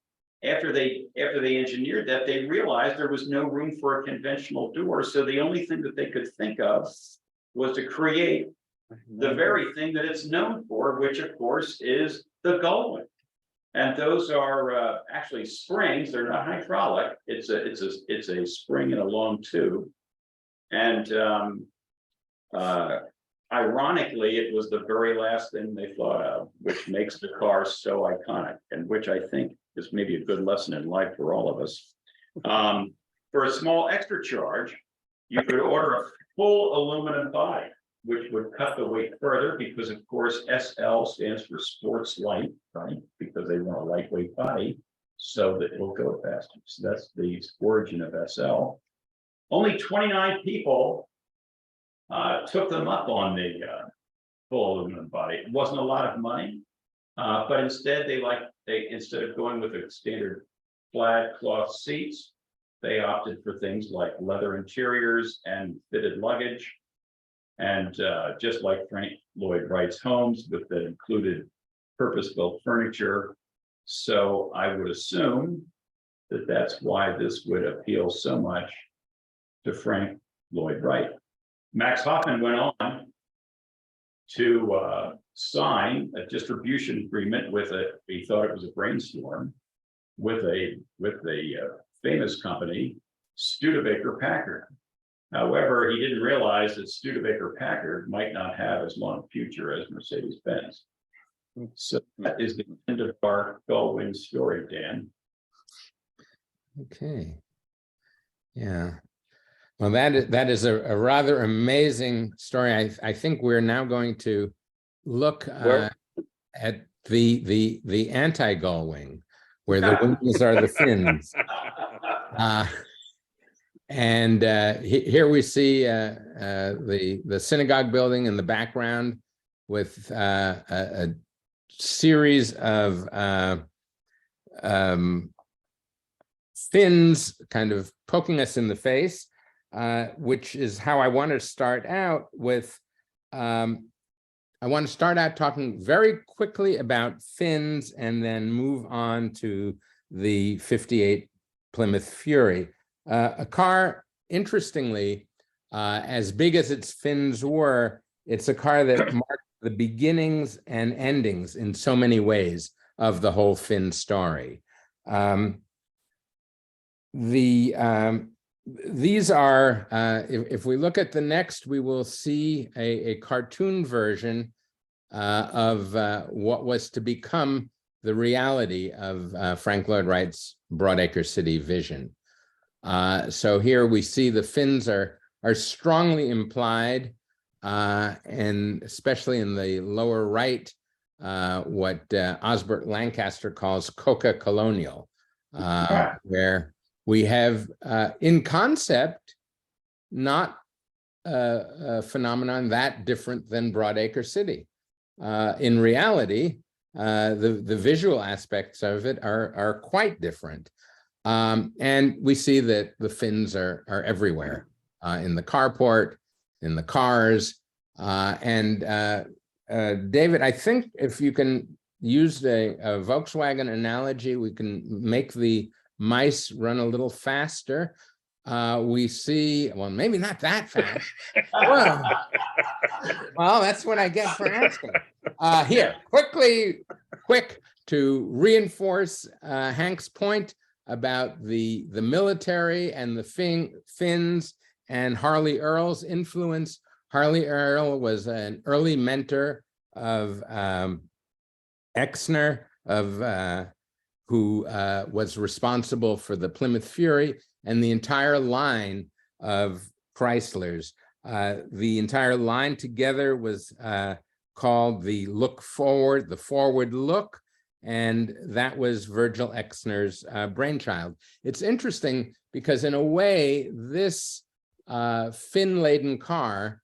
after they engineered that, they realized there was no room for a conventional door. So the only thing that they could think of was to create the very thing that it's known for, which of course is the Gullwing. And those are actually springs. They're not hydraulic. It's a spring in a long tube. And ironically, it was the very last thing they thought of, which makes the car so iconic, and which I think is maybe a good lesson in life for all of us. For a small extra charge, you could order a full aluminum body, which would cut the weight further because, of course, SL stands for sports light, right? Because they want a lightweight body so that it'll go faster. So that's the origin of SL. Only 29 people took them up on the full aluminum body. It wasn't a lot of money, but instead instead of going with the standard plaid cloth seats, they opted for things like leather interiors and fitted luggage. And just like Lloyd Wright's homes, that included purpose-built furniture. So I would assume that that's why this would appeal so much to Frank Lloyd Wright. Max Hoffman went on to sign a distribution agreement with he thought it was a brainstorm, with a famous company, Studebaker-Packard. However, he didn't realize that Studebaker-Packard might not have as long a future as Mercedes-Benz. So that is the end of our Gullwing story, Dan. Okay. Yeah. Well, that is a rather amazing story. I think we're now going to look at the anti-Gullwing, where the wings are the fins. And here we see the synagogue building in the background with a series of fins kind of poking us in the face, which is how I want to start out with. I want to start out talking very quickly about fins and then move on to the '58 Plymouth Fury. A car, interestingly, as big as its fins were, it's a car that marked the beginnings and endings in so many ways of the whole fin story. These are, if we look at the next, we will see a cartoon version of what was to become the reality of Frank Lloyd Wright's Broadacres City vision. So here we see the fins are strongly implied, and especially in the lower right, what Osbert Lancaster calls Coca Colonial, where we have in concept not a phenomenon that different than Broadacre City. In reality, the visual aspects of it are quite different. And we see that the fins are everywhere, in the carport, in the cars. David, I think if you can use a Volkswagen analogy, we can make the mice run a little faster. We see, well, maybe not that fast. Well, that's what I get for asking. Here, quick to reinforce Hank's point about the military and the Finns and Harley Earl's influence. Harley Earl was an early mentor of Exner, who was responsible for the Plymouth Fury and the entire line of Chryslers. The entire line together was called the Look Forward, the Forward Look, and that was Virgil Exner's brainchild. It's interesting because in a way, this fin-laden car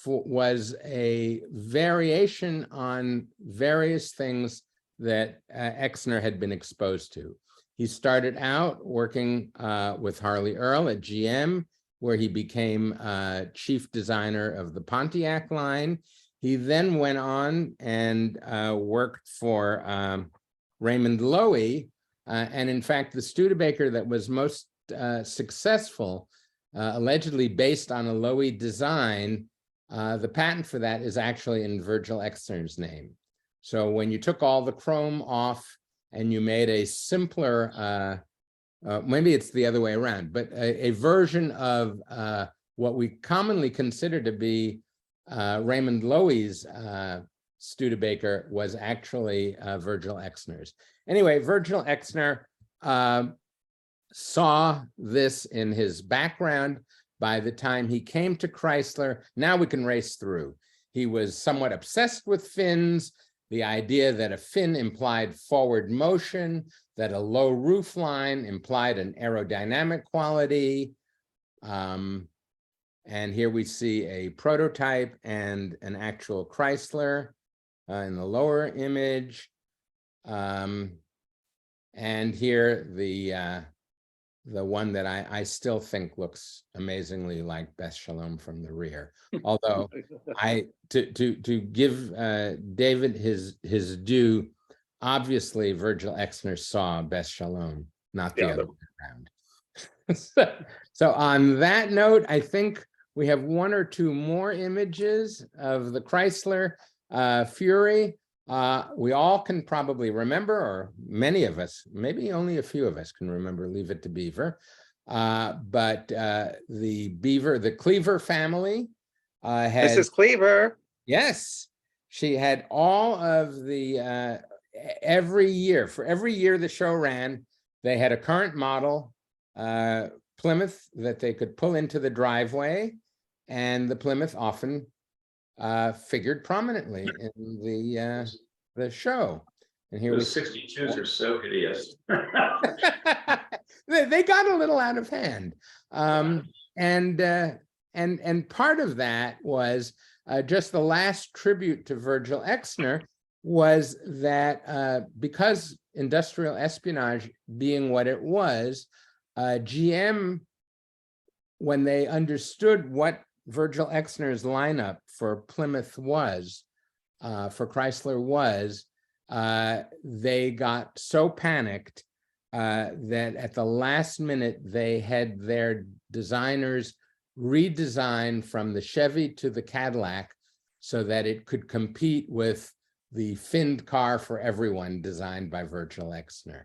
was a variation on various things that Exner had been exposed to. He started out working with Harley Earl at GM, where he became chief designer of the Pontiac line. He then went on and worked for Raymond Loewy. And in fact, the Studebaker that was most successful, allegedly based on a Loewy design, the patent for that is actually in Virgil Exner's name. So when you took all the chrome off and you made a simpler, maybe it's the other way around, but a version of what we commonly consider to be Raymond Loewy's Studebaker was actually Virgil Exner's. Anyway, Virgil Exner saw this in his background. By the time he came to Chrysler, now we can race through. He was somewhat obsessed with fins, the idea that a fin implied forward motion, that a low roof line implied an aerodynamic quality. And here we see a prototype and an actual Chrysler in the lower image. And here the one that I still think looks amazingly like Beth Shalom from the rear. Although to give David his due, obviously Virgil Exner saw Beth Shalom, not the other way around. So on that note, I think we have one or two more images of the Chrysler Fury. We all can probably remember, or many of us, maybe only a few of us can remember Leave It to Beaver. But the Beaver, the Cleaver family had— Mrs. Cleaver. Yes, she had all of the, every year the show ran, they had a current model Plymouth that they could pull into the driveway, and the Plymouth often figured prominently in the show. And here Those 62s are so hideous. they got a little out of hand. And part of that was just the last tribute to Virgil Exner was that because industrial espionage being what it was, GM, when they understood what Virgil Exner's lineup for Plymouth was, for Chrysler was, they got so panicked that at the last minute they had their designers redesign from the Chevy to the Cadillac so that it could compete with the finned car for everyone designed by Virgil Exner.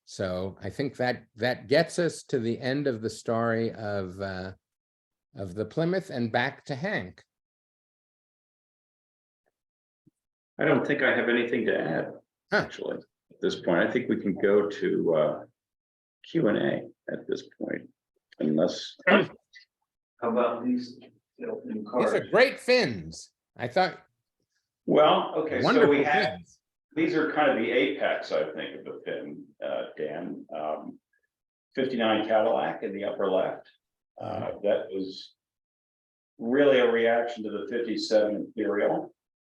So I think that gets us to the end of the story of the Plymouth, and back to Hank. I don't think I have anything to add, actually, at this point. I think we can go to Q&A at this point, unless. How about these new cars? These are great fins. I thought. Well, okay, so Wonderful we have fins. These are kind of the apex, I think, of the fin, Dan. 59 Cadillac in the upper left. That was really a reaction to the 57 Imperial.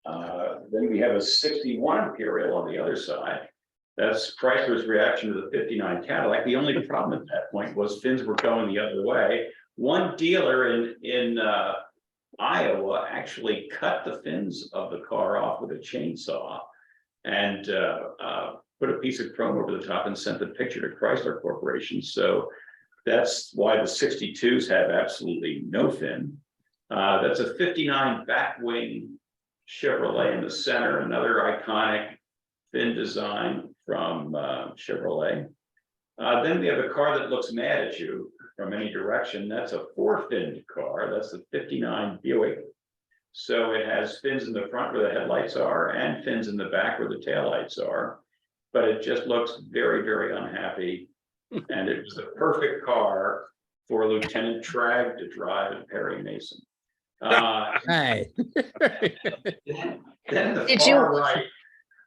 Then we have a 61 Imperial on the other side. That's Chrysler's reaction to the 59 Cadillac. The only problem at that point was fins were going the other way. One dealer in Iowa actually cut the fins of the car off with a chainsaw and put a piece of chrome over the top and sent the picture to Chrysler Corporation. So that's why the 62s have absolutely no fin. That's a 59 back wing Chevrolet in the center, another iconic fin design from Chevrolet. Then we have a car that looks mad at you from any direction. That's a 4-finned car. That's the 59 Buick. So it has fins in the front where the headlights are and fins in the back where the taillights are. But it just looks very, very unhappy. And it was the perfect car for Lieutenant Tragg to drive at Perry Mason. Hi. Then the Did far you- right,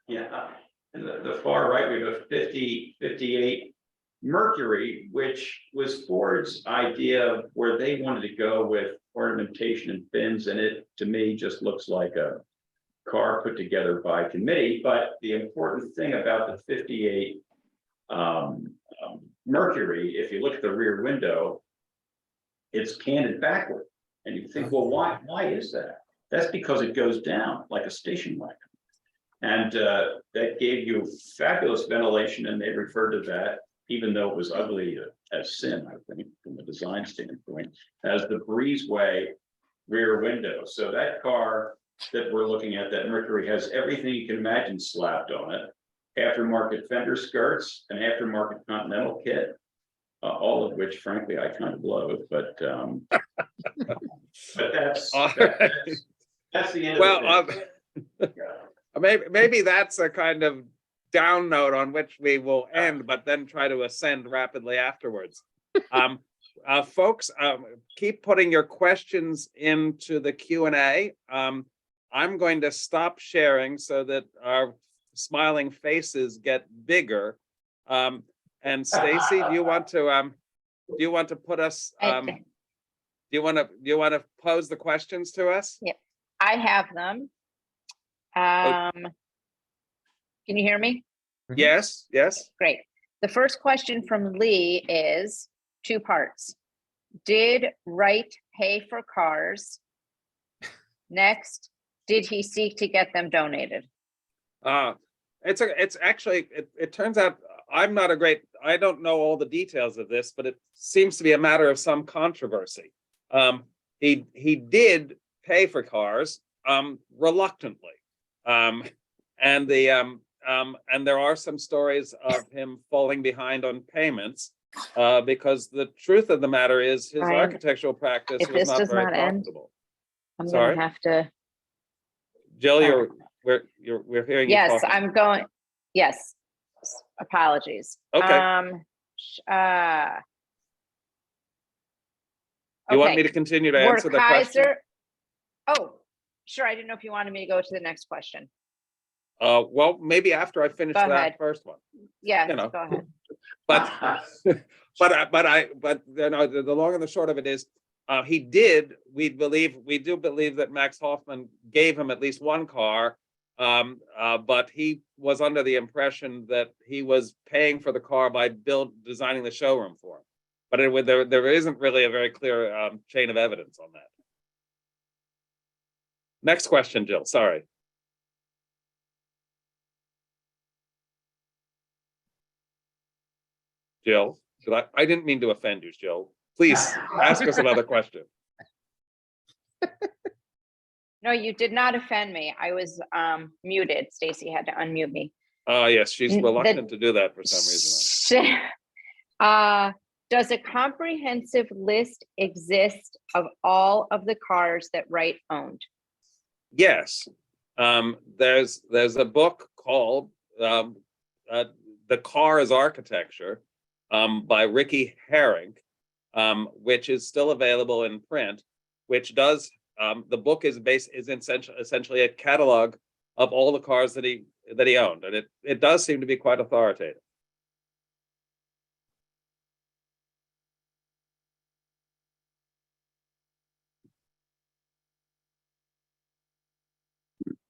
yeah, and the far right, we have a 58 Mercury, which was Ford's idea of where they wanted to go with ornamentation and fins, and it, to me, just looks like a car put together by committee. But the important thing about the 58 Mercury, if you look at the rear window, it's canted backward. And you think, well, why is that? That's because it goes down like a station wagon. And that gave you fabulous ventilation, and they referred to that, even though it was ugly as sin, I think, from a design standpoint, as the breezeway rear window. So that car that we're looking at, that Mercury, has everything you can imagine slapped on it. Aftermarket fender skirts, an aftermarket Continental kit, all of which, frankly, I kind of loathe, but that's the end of it. Maybe that's a kind of down note on which we will end, but then try to ascend rapidly afterwards. Folks, keep putting your questions into the Q&A. I'm going to stop sharing so that our smiling faces get bigger. And Stacy, do you want to put us? Do you want to pose the questions to us? Yep, I have them. Can you hear me? Yes. Great. The first question from Lee is 2 parts. Did Wright pay for cars? Next, did he seek to get them donated? It's actually, it turns out I don't know all the details of this, but it seems to be a matter of some controversy. He did pay for cars, reluctantly. And there are some stories of him falling behind on payments, because the truth of the matter is his Ryan, architectural practice if was this not does very not end, profitable. I'm Sorry? gonna have to. Jill, we're hearing you Yes, talking. I'm going. Yes, apologies. Okay. You want me to continue to answer the question? Oh, sure. I didn't know if you wanted me to go to the next question. Well, maybe after I finish Go that ahead. first one. Yeah, You know. go ahead. But the long and the short of it is, we do believe that Max Hoffman gave him at least one car, but he was under the impression that he was paying for the car by designing the showroom for him. But there isn't really a very clear chain of evidence on that. Next question, Jill. Sorry. Jill, I didn't mean to offend you, Jill. Please ask us another question. No, you did not offend me. I was muted. Stacy had to unmute me. Oh, yes, she's reluctant to do that for some reason. Does a comprehensive list exist of all of the cars that Wright owned? Yes. There's a book called The Car is Architecture by Ricky Herring, which is still available in print, which does, the book is essentially a catalog of all the cars that he he owned, and it does seem to be quite authoritative.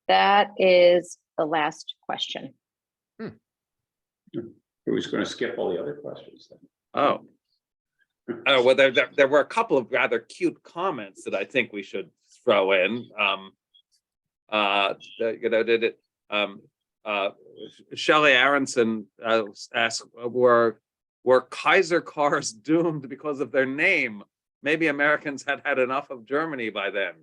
That is the last question. Who's going to skip all the other questions then? Oh. Oh, well, there were a couple of rather cute comments that I think we should throw in. Shelley Aronson asked, were Kaiser cars doomed because of their name? Maybe Americans had enough of Germany by then.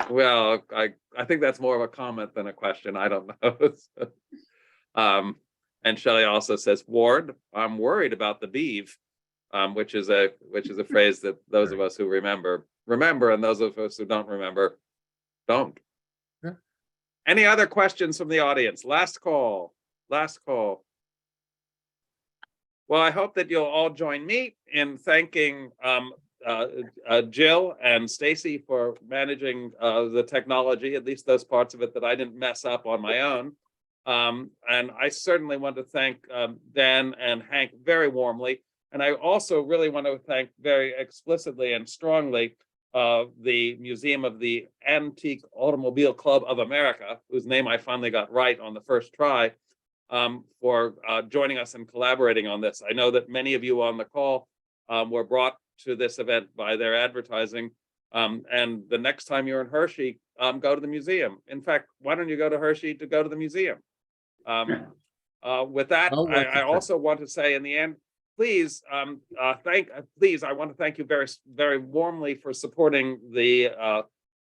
Well, I think that's more of a comment than a question. I don't know. And Shelley also says, Ward, I'm worried about the beeve, which is a phrase that those of us who remember, and those of us who don't remember, don't. Yeah. Any other questions from the audience? Last call. Well, I hope that you'll all join me in thanking Jill and Stacy for managing the technology, at least those parts of it that I didn't mess up on my own. And I certainly want to thank Dan and Hank very warmly. And I also really want to thank very explicitly and strongly the Museum of the Antique Automobile Club of America, whose name I finally got right on the first try, for joining us and collaborating on this. I know that many of you on the call were brought to this event by their advertising. And the next time you're in Hershey, go to the museum. In fact, why don't you go to Hershey to go to the museum? With that, I also want to say in the end, please, I want to thank you very, very warmly for supporting the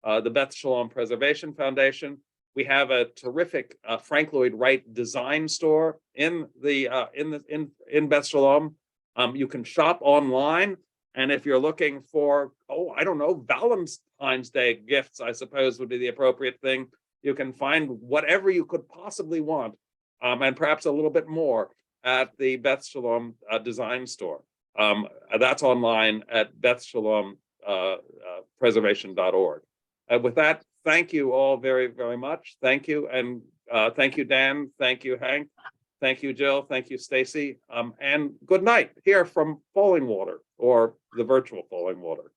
Beth Shalom Preservation Foundation. We have a terrific Frank Lloyd Wright design store in Beth Shalom. You can shop online, and if you're looking for, I don't know, Valentine's Day gifts, I suppose would be the appropriate thing. You can find whatever you could possibly want, and perhaps a little bit more, at the Beth Shalom design store. That's online at bethshalompreservation.org. With that, thank you all very, very much. Thank you. And thank you, Dan. Thank you, Hank. Thank you, Jill. Thank you, Stacy. And good night here from Falling Water, or the virtual Falling Water.